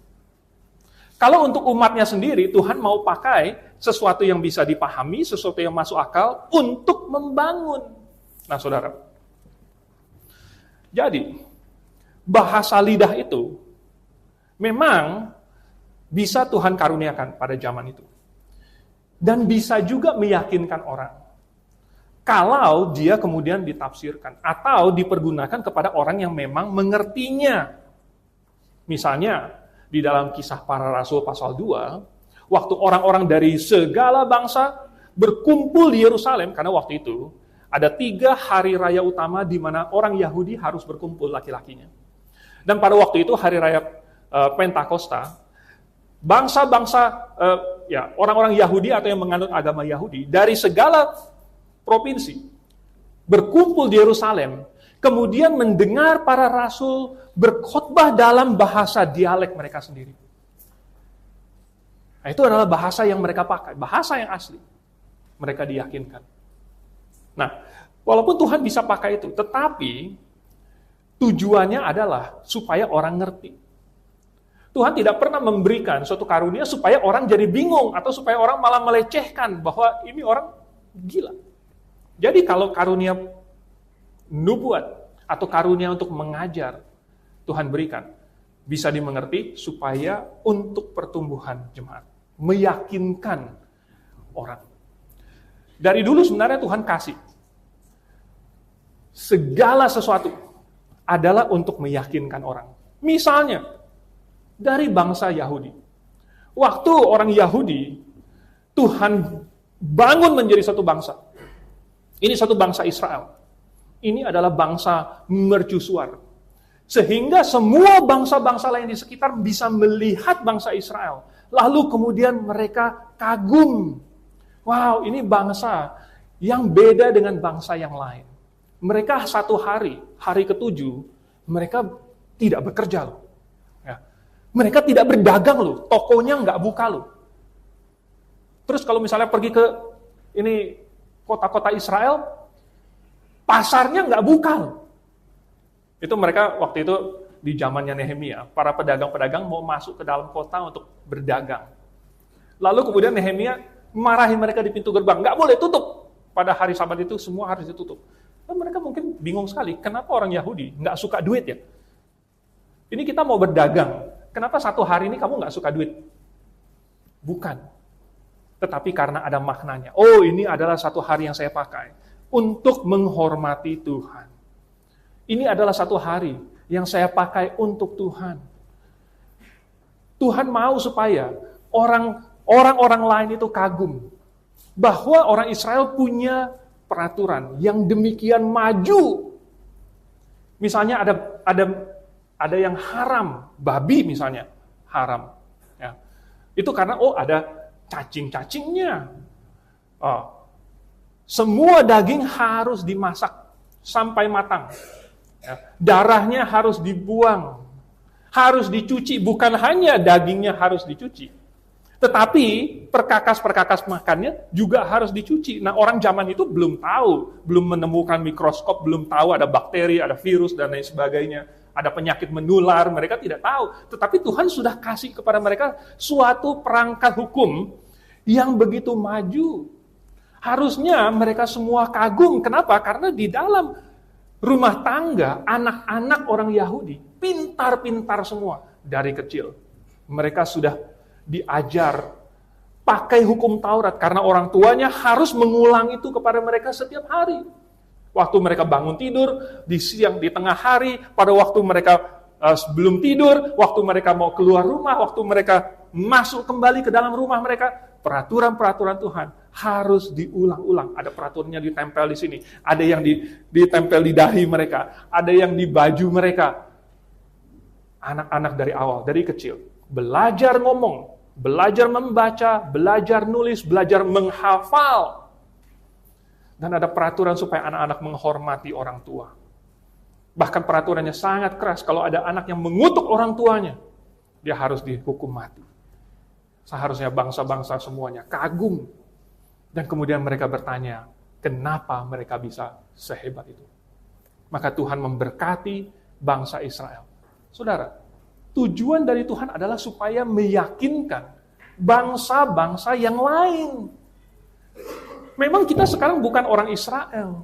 Kalau untuk umatnya sendiri, Tuhan mau pakai sesuatu yang bisa dipahami, sesuatu yang masuk akal, untuk membangun. Nah, saudara, jadi, bahasa lidah itu memang bisa Tuhan karuniakan pada zaman itu. Dan bisa juga meyakinkan orang. Kalau dia kemudian ditafsirkan atau dipergunakan kepada orang yang memang mengertinya. Misalnya, di dalam Kisah Para Rasul pasal 2, waktu orang-orang dari segala bangsa berkumpul di Yerusalem, karena waktu itu ada 3 hari raya utama di mana orang Yahudi harus berkumpul laki-lakinya. Dan pada waktu itu hari raya Pentakosta, bangsa-bangsa, orang-orang Yahudi atau yang menganut agama Yahudi dari segala provinsi berkumpul di Yerusalem, kemudian mendengar para rasul berkhotbah dalam bahasa dialek mereka sendiri. Nah, itu adalah bahasa yang mereka pakai, bahasa yang asli. Mereka diyakinkan. Nah, walaupun Tuhan bisa pakai itu, tetapi tujuannya adalah supaya orang ngerti. Tuhan tidak pernah memberikan suatu karunia supaya orang jadi bingung, atau supaya orang malah melecehkan bahwa ini orang gila. Jadi kalau karunia nubuat atau karunia untuk mengajar Tuhan berikan, bisa dimengerti supaya untuk pertumbuhan jemaat, meyakinkan orang. Dari dulu sebenarnya Tuhan kasih segala sesuatu adalah untuk meyakinkan orang. Misalnya dari bangsa Yahudi. Waktu orang Yahudi Tuhan bangun menjadi satu bangsa. Ini satu bangsa Israel. Ini adalah bangsa mercusuar. Sehingga semua bangsa-bangsa lain di sekitar bisa melihat bangsa Israel. Lalu kemudian mereka kagum. Wow, ini bangsa yang beda dengan bangsa yang lain. Mereka satu hari ke-7, mereka tidak bekerja loh. Ya. Mereka tidak berdagang loh, tokonya nggak buka loh. Terus kalau misalnya pergi ke ini kota-kota Israel, pasarnya nggak buka loh. Itu mereka waktu itu di zamannya Nehemia, para pedagang-pedagang mau masuk ke dalam kota untuk berdagang. Lalu kemudian Nehemia marahin mereka di pintu gerbang, nggak boleh tutup. Pada hari Sabat itu semua harus ditutup. Dan mereka mungkin bingung sekali, kenapa orang Yahudi nggak suka duit ya? Ini kita mau berdagang, kenapa satu hari ini kamu nggak suka duit? Bukan. Tetapi karena ada maknanya. Oh, ini adalah satu hari yang saya pakai untuk menghormati Tuhan. Ini adalah satu hari yang saya pakai untuk Tuhan. Tuhan mau supaya orang-orang lain itu kagum bahwa orang Israel punya peraturan yang demikian maju. Misalnya ada yang haram, babi misalnya haram. Ya. Itu karena ada cacing-cacingnya. Semua daging harus dimasak sampai matang. Ya. Darahnya harus dibuang, harus dicuci. Bukan hanya dagingnya harus dicuci, Tetapi perkakas-perkakas makannya juga harus dicuci. Nah, orang zaman itu belum tahu, belum menemukan mikroskop, belum tahu ada bakteri, ada virus, dan lain sebagainya. Ada penyakit menular, mereka tidak tahu. Tetapi Tuhan sudah kasih kepada mereka suatu perangkat hukum yang begitu maju. Harusnya mereka semua kagum. Kenapa? Karena di dalam rumah tangga, anak-anak orang Yahudi, pintar-pintar semua dari kecil. Mereka sudah diajar pakai hukum Taurat karena orang tuanya harus mengulang itu kepada mereka setiap hari. Waktu mereka bangun tidur, di siang, di tengah hari, pada waktu mereka sebelum tidur, waktu mereka mau keluar rumah, waktu mereka masuk kembali ke dalam rumah mereka, peraturan-peraturan Tuhan harus diulang-ulang. Ada peraturannya ditempel di sini, ada yang ditempel di dahi mereka, ada yang di baju mereka. Anak-anak dari awal, dari kecil, belajar ngomong, belajar membaca, belajar nulis, belajar menghafal. Dan ada peraturan supaya anak-anak menghormati orang tua. Bahkan peraturannya sangat keras, kalau ada anak yang mengutuk orang tuanya, dia harus dihukum mati. Seharusnya bangsa-bangsa semuanya kagum. Dan kemudian mereka bertanya, kenapa mereka bisa sehebat itu? Maka Tuhan memberkati bangsa Israel. Saudara, tujuan dari Tuhan adalah supaya meyakinkan bangsa-bangsa yang lain. Memang kita sekarang bukan orang Israel.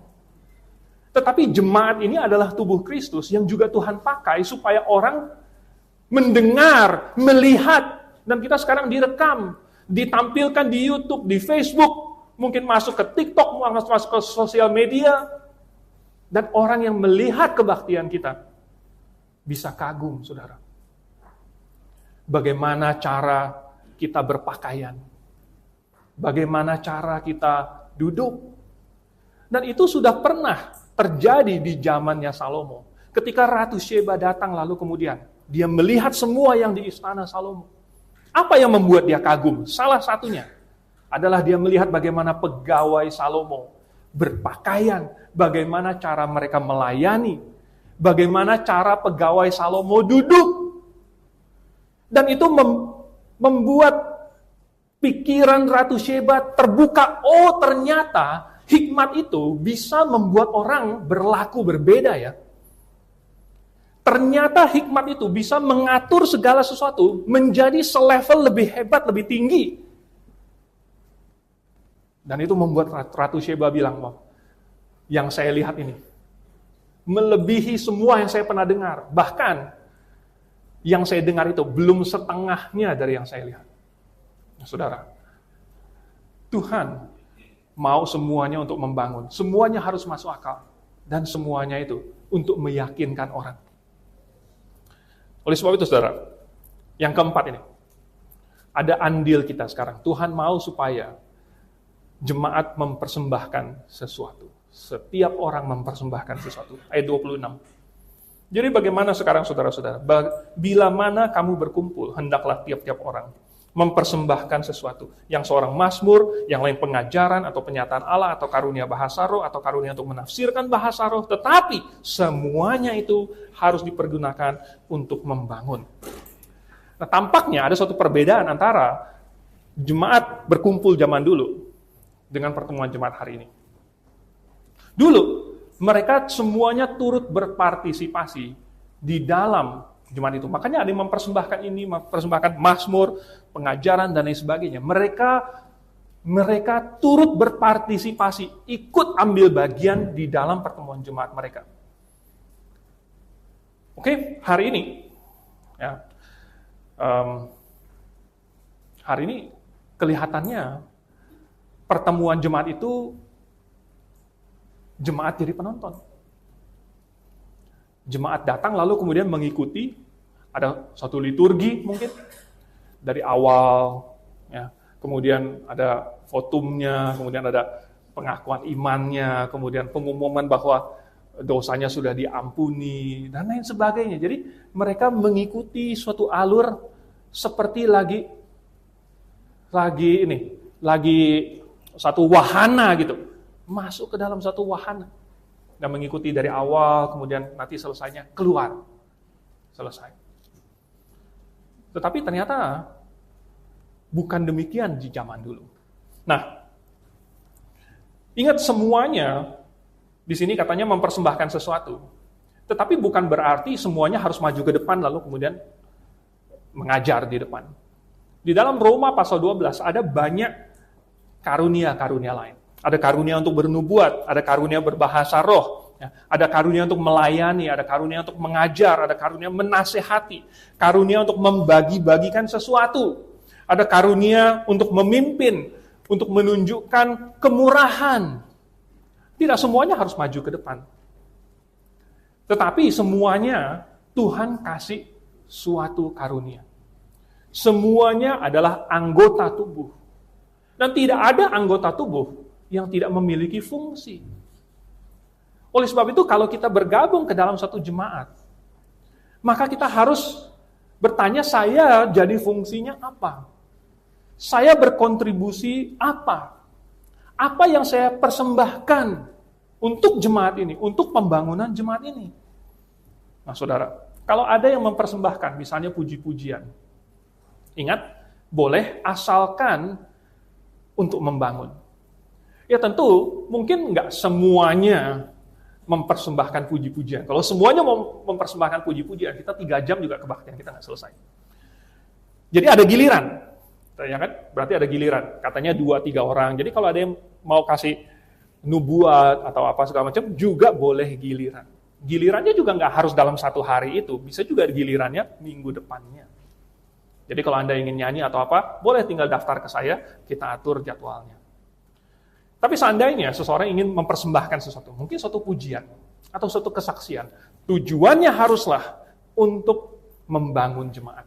Tetapi jemaat ini adalah tubuh Kristus yang juga Tuhan pakai supaya orang mendengar, melihat. Dan kita sekarang direkam, ditampilkan di YouTube, di Facebook, mungkin masuk ke TikTok, masuk ke sosial media. Dan orang yang melihat kebaktian kita bisa kagum, saudara. Bagaimana cara kita berpakaian? Bagaimana cara kita duduk? Dan itu sudah pernah terjadi di zamannya Salomo. Ketika Ratu Sheba datang lalu kemudian dia melihat semua yang di istana Salomo. Apa yang membuat dia kagum? Salah satunya adalah dia melihat bagaimana pegawai Salomo berpakaian, bagaimana cara mereka melayani, bagaimana cara pegawai Salomo duduk. Dan itu membuat pikiran Ratu Sheba terbuka. Oh, ternyata hikmat itu bisa membuat orang berlaku berbeda ya. Ternyata hikmat itu bisa mengatur segala sesuatu menjadi selevel lebih hebat, lebih tinggi. Dan itu membuat Ratu Sheba bilang, oh, yang saya lihat ini melebihi semua yang saya pernah dengar. Bahkan yang saya dengar itu belum setengahnya dari yang saya lihat. Nah, saudara, Tuhan mau semuanya untuk membangun. Semuanya harus masuk akal. Dan semuanya itu untuk meyakinkan orang. Oleh sebab itu, saudara, yang keempat ini, ada andil kita sekarang. Tuhan mau supaya jemaat mempersembahkan sesuatu. Setiap orang mempersembahkan sesuatu. Ayat 26. Jadi bagaimana sekarang saudara-saudara? Bila mana kamu berkumpul, hendaklah tiap-tiap orang mempersembahkan sesuatu. Yang seorang mazmur, yang lain pengajaran atau penyataan Allah, atau karunia bahasa roh, atau karunia untuk menafsirkan bahasa roh. Tetapi semuanya itu harus dipergunakan untuk membangun. Nah, tampaknya ada suatu perbedaan antara jemaat berkumpul zaman dulu dengan pertemuan jemaat hari ini. Dulu, mereka semuanya turut berpartisipasi di dalam jemaat itu. Makanya ada yang mempersembahkan ini, mempersembahkan mazmur, pengajaran, dan lain sebagainya. Mereka turut berpartisipasi, ikut ambil bagian di dalam pertemuan jemaat mereka. Oke, hari ini, ya, hari ini kelihatannya pertemuan jemaat itu jemaat jadi penonton. Jemaat datang lalu kemudian mengikuti, ada satu liturgi mungkin dari awal, ya, kemudian ada votumnya, kemudian ada pengakuan imannya, kemudian pengumuman bahwa dosanya sudah diampuni, dan lain sebagainya. Jadi mereka mengikuti suatu alur seperti lagi satu wahana gitu. Masuk ke dalam satu wahana dan mengikuti dari awal, kemudian nanti selesainya keluar. Selesai. Tetapi ternyata Bukan demikian di zaman dulu. Nah, ingat semuanya di sini katanya mempersembahkan sesuatu. Tetapi bukan berarti semuanya harus maju ke depan lalu kemudian mengajar di depan. Di dalam Roma pasal 12 ada banyak karunia-karunia lain. Ada karunia untuk bernubuat, ada karunia berbahasa roh, ada karunia untuk melayani, ada karunia untuk mengajar, ada karunia menasehati, karunia untuk membagi-bagikan sesuatu, ada karunia untuk memimpin, untuk menunjukkan kemurahan. Tidak semuanya harus maju ke depan. Tetapi semuanya Tuhan kasih suatu karunia. Semuanya adalah anggota tubuh. Dan tidak ada anggota tubuh yang tidak memiliki fungsi. Oleh sebab itu kalau kita bergabung ke dalam satu jemaat, maka kita harus bertanya, saya jadi fungsinya apa? Saya berkontribusi apa? Apa yang saya persembahkan untuk jemaat ini, untuk pembangunan jemaat ini? Nah, saudara, kalau ada yang mempersembahkan, misalnya puji-pujian, ingat, boleh asalkan untuk membangun. Ya tentu, mungkin nggak semuanya mempersembahkan puji-pujian. Kalau semuanya mau mempersembahkan puji-pujian, kita 3 jam juga kebaktian kita nggak selesai. Jadi ada giliran, ya kan? Berarti ada giliran. Katanya 2-3 orang. Jadi kalau ada yang mau kasih nubuat atau apa segala macam, juga boleh giliran. Gilirannya juga nggak harus dalam 1 hari itu, bisa juga gilirannya minggu depannya. Jadi kalau Anda ingin nyanyi atau apa, boleh tinggal daftar ke saya, kita atur jadwalnya. Tapi seandainya seseorang ingin mempersembahkan sesuatu, mungkin suatu pujian atau suatu kesaksian, tujuannya haruslah untuk membangun jemaat.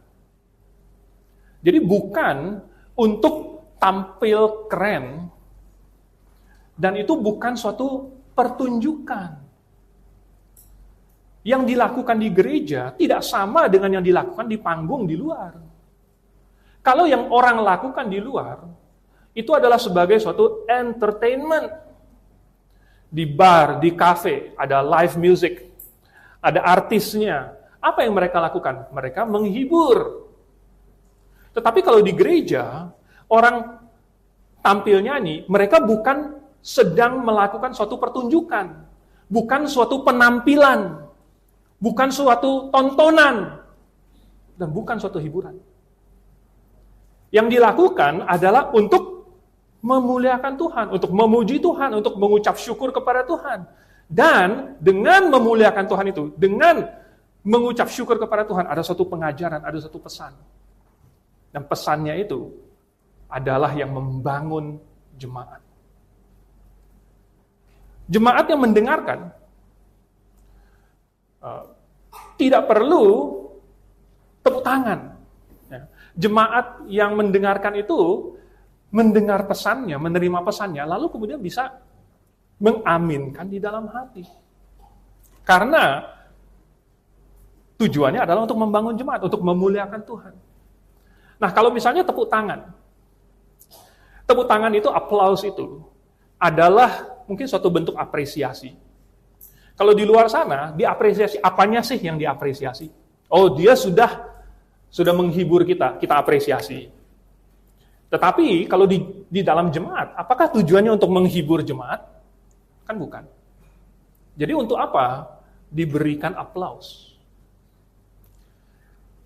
Jadi bukan untuk tampil keren, dan itu bukan suatu pertunjukan. Yang dilakukan di gereja tidak sama dengan yang dilakukan di panggung di luar. Kalau yang orang lakukan di luar, itu adalah sebagai suatu entertainment. Di bar, di cafe, ada live music, ada artisnya. Apa yang mereka lakukan? Mereka menghibur. Tetapi kalau di gereja, orang tampil nyanyi, mereka bukan sedang melakukan suatu pertunjukan, bukan suatu penampilan, bukan suatu tontonan, dan bukan suatu hiburan. Yang dilakukan adalah untuk memuliakan Tuhan, untuk memuji Tuhan, untuk mengucap syukur kepada Tuhan. Dan dengan memuliakan Tuhan itu, dengan mengucap syukur kepada Tuhan, ada satu pengajaran, ada satu pesan. Dan pesannya itu adalah yang membangun jemaat. Jemaat yang mendengarkan tidak perlu tepuk tangan. Jemaat yang mendengarkan itu mendengar pesannya, menerima pesannya, lalu kemudian bisa mengaminkan di dalam hati. Karena tujuannya adalah untuk membangun jemaat, untuk memuliakan Tuhan. Nah, kalau misalnya tepuk tangan itu, aplaus itu adalah mungkin suatu bentuk apresiasi. Kalau di luar sana, diapresiasi, apanya sih yang diapresiasi? Oh, dia sudah menghibur kita apresiasi. Tetapi kalau di dalam jemaat, apakah tujuannya untuk menghibur jemaat? Kan bukan. Jadi untuk apa? Diberikan aplaus.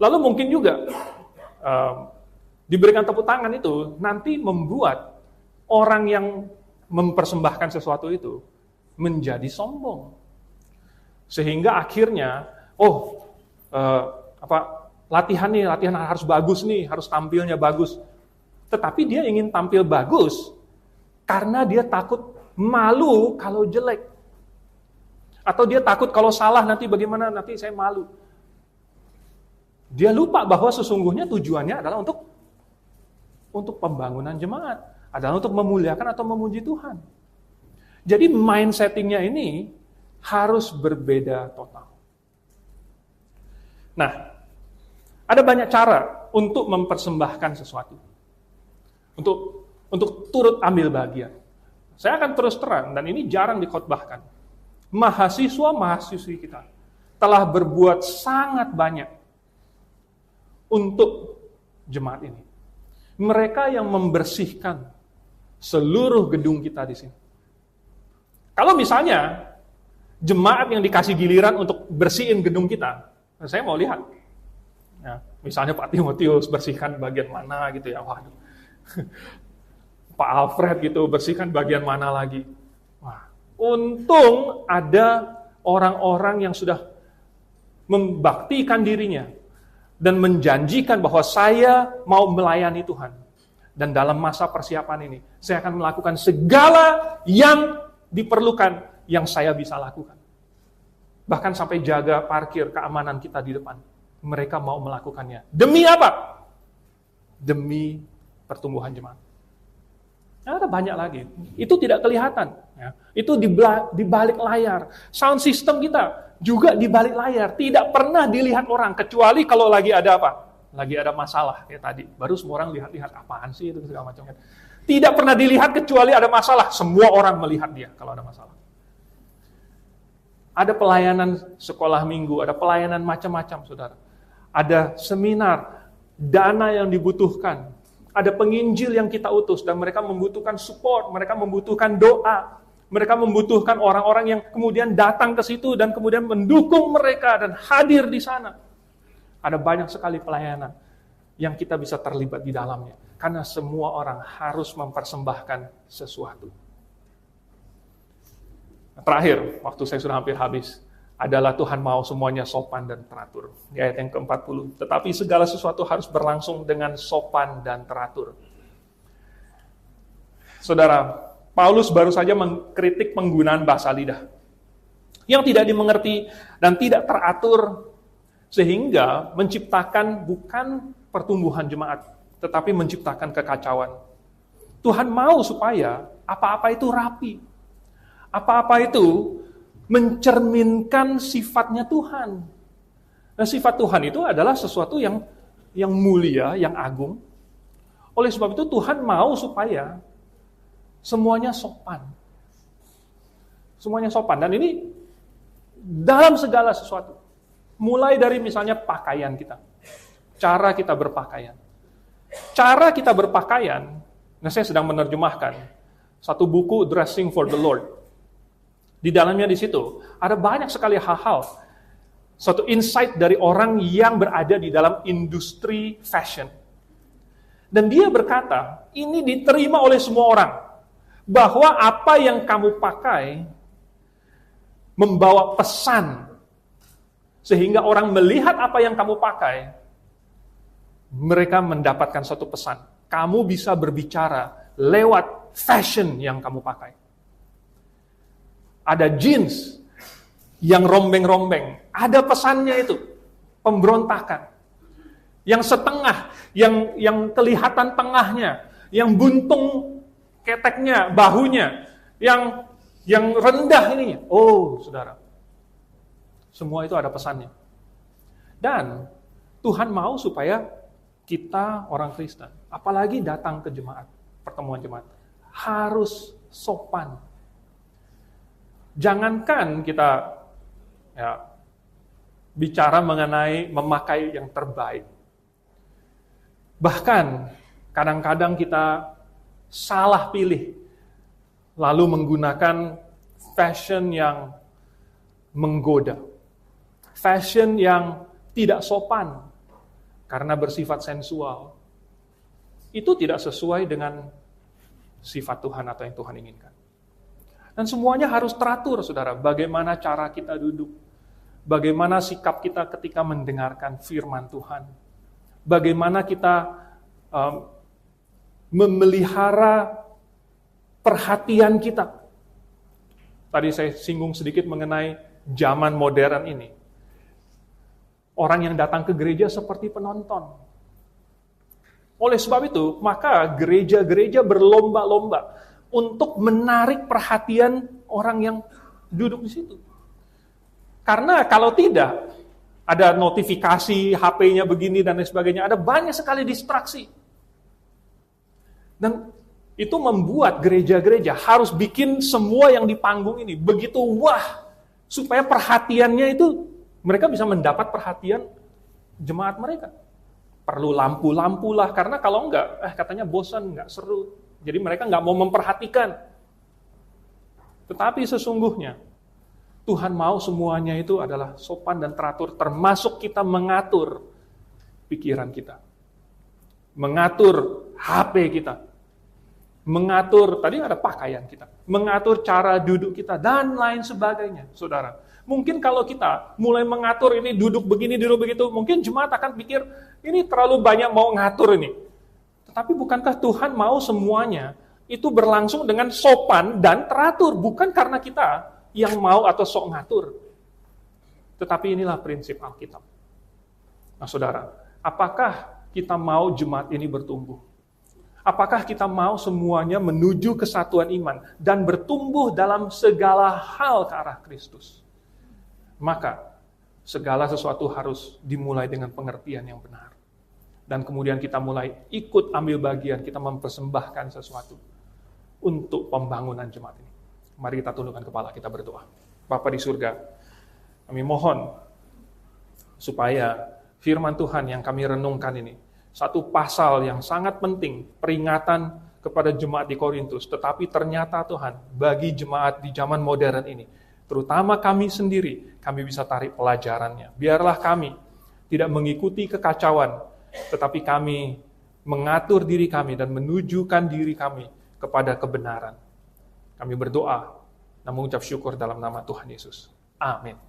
Lalu mungkin juga diberikan tepuk tangan itu nanti membuat orang yang mempersembahkan sesuatu itu menjadi sombong. Sehingga akhirnya, latihan harus bagus nih, harus tampilnya bagus. Tetapi dia ingin tampil bagus karena dia takut malu kalau jelek. Atau dia takut kalau salah nanti bagaimana, nanti saya malu. Dia lupa bahwa sesungguhnya tujuannya adalah untuk pembangunan jemaat, adalah untuk memuliakan atau memuji Tuhan. Jadi mindsettingnya ini harus berbeda total. Nah, ada banyak cara untuk mempersembahkan sesuatu. Untuk turut ambil bagian. Saya akan terus terang, dan ini jarang dikhotbahkan. Mahasiswa-mahasiswi kita telah berbuat sangat banyak untuk jemaat ini. Mereka yang membersihkan seluruh gedung kita di sini. Kalau misalnya jemaat yang dikasih giliran untuk bersihin gedung kita, saya mau lihat. Ya, misalnya Pak Timotius bersihkan bagian mana gitu ya, waduh. Pak Alfred gitu bersihkan bagian mana lagi. Wah, untung ada orang-orang yang sudah membaktikan dirinya dan menjanjikan bahwa saya mau melayani Tuhan. Dan dalam masa persiapan ini, saya akan melakukan segala yang diperlukan yang saya bisa lakukan. Bahkan sampai jaga parkir keamanan kita di depan. Mereka mau melakukannya. Demi apa? Demi pertumbuhan jemaat. Ada banyak lagi. Itu tidak kelihatan. Ya. Itu di balik layar. Sound system kita juga di balik layar. Tidak pernah dilihat orang. Kecuali kalau lagi ada apa? Lagi ada masalah kayak tadi. Baru semua orang lihat-lihat apaan sih itu segala macam. Tidak pernah dilihat kecuali ada masalah. Semua orang melihat dia kalau ada masalah. Ada pelayanan sekolah minggu, ada pelayanan macam-macam, saudara. Ada seminar, dana yang dibutuhkan. Ada penginjil yang kita utus dan mereka membutuhkan support, mereka membutuhkan doa. Mereka membutuhkan orang-orang yang kemudian datang ke situ dan kemudian mendukung mereka dan hadir di sana. Ada banyak sekali pelayanan yang kita bisa terlibat di dalamnya. Karena semua orang harus mempersembahkan sesuatu. Terakhir, waktu saya sudah hampir habis, adalah Tuhan mau semuanya sopan dan teratur. Di ayat yang ke-40. Tetapi segala sesuatu harus berlangsung dengan sopan dan teratur. Saudara, Paulus baru saja mengkritik penggunaan bahasa lidah yang tidak dimengerti dan tidak teratur, sehingga menciptakan bukan pertumbuhan jemaat, tetapi menciptakan kekacauan. Tuhan mau supaya apa-apa itu rapi. Apa-apa itu mencerminkan sifatnya Tuhan. Dan sifat Tuhan itu adalah sesuatu yang mulia, yang agung. Oleh sebab itu Tuhan mau supaya semuanya sopan. Semuanya sopan. Dan ini dalam segala sesuatu. Mulai dari misalnya pakaian kita. Cara kita berpakaian. Cara kita berpakaian, nah saya sedang menerjemahkan satu buku Dressing for the Lord. Di dalamnya di situ ada banyak sekali hal-hal. Suatu insight dari orang yang berada di dalam industri fashion. Dan dia berkata, ini diterima oleh semua orang. Bahwa apa yang kamu pakai membawa pesan. Sehingga orang melihat apa yang kamu pakai, mereka mendapatkan satu pesan. Kamu bisa berbicara lewat fashion yang kamu pakai. Ada jeans yang rombeng-rombeng. Ada pesannya itu. Pemberontakan. Yang setengah, yang kelihatan tengahnya. Yang buntung keteknya, bahunya. Yang rendah ininya. Oh, saudara. Semua itu ada pesannya. Dan Tuhan mau supaya kita orang Kristen, apalagi datang ke jemaat, pertemuan jemaat, harus sopan. Jangankan kita bicara mengenai memakai yang terbaik. Bahkan kadang-kadang kita salah pilih, lalu menggunakan fashion yang menggoda. Fashion yang tidak sopan karena bersifat sensual. Itu tidak sesuai dengan sifat Tuhan atau yang Tuhan inginkan. Dan semuanya harus teratur, saudara. Bagaimana cara kita duduk. Bagaimana sikap kita ketika mendengarkan firman Tuhan. Bagaimana kita memelihara perhatian kita. Tadi saya singgung sedikit mengenai zaman modern ini. Orang yang datang ke gereja seperti penonton. Oleh sebab itu, maka gereja-gereja berlomba-lomba untuk menarik perhatian orang yang duduk di situ. Karena kalau tidak, ada notifikasi, HP-nya begini dan lain sebagainya, ada banyak sekali distraksi. Dan itu membuat gereja-gereja harus bikin semua yang di panggung ini begitu wah, supaya perhatiannya itu mereka bisa mendapat perhatian jemaat mereka. perlu lampu-lampu lah, karena kalau enggak, katanya bosan, enggak seru. Jadi mereka enggak mau memperhatikan. Tetapi sesungguhnya, Tuhan mau semuanya itu adalah sopan dan teratur, termasuk kita mengatur pikiran kita. Mengatur HP kita. Mengatur, tadi ada pakaian kita. Mengatur cara duduk kita, dan lain sebagainya, saudara. Mungkin kalau kita mulai mengatur ini duduk begini, duduk begitu, mungkin jemaat akan pikir, ini terlalu banyak mau ngatur ini. Tetapi bukankah Tuhan mau semuanya itu berlangsung dengan sopan dan teratur, bukan karena kita yang mau atau sok ngatur. Tetapi inilah prinsip Alkitab. Nah saudara, apakah kita mau jemaat ini bertumbuh? Apakah kita mau semuanya menuju kesatuan iman dan bertumbuh dalam segala hal ke arah Kristus? Maka segala sesuatu harus dimulai dengan pengertian yang benar. Dan kemudian kita mulai ikut ambil bagian, kita mempersembahkan sesuatu untuk pembangunan jemaat ini. Mari kita tundukkan kepala, kita berdoa. Bapa di surga, kami mohon supaya firman Tuhan yang kami renungkan ini, satu pasal yang sangat penting, peringatan kepada jemaat di Korintus, tetapi ternyata Tuhan, bagi jemaat di zaman modern ini, terutama kami sendiri, kami bisa tarik pelajarannya. Biarlah kami tidak mengikuti kekacauan, tetapi kami mengatur diri kami dan menunjukkan diri kami kepada kebenaran. Kami berdoa dan mengucap syukur dalam nama Tuhan Yesus. Amin.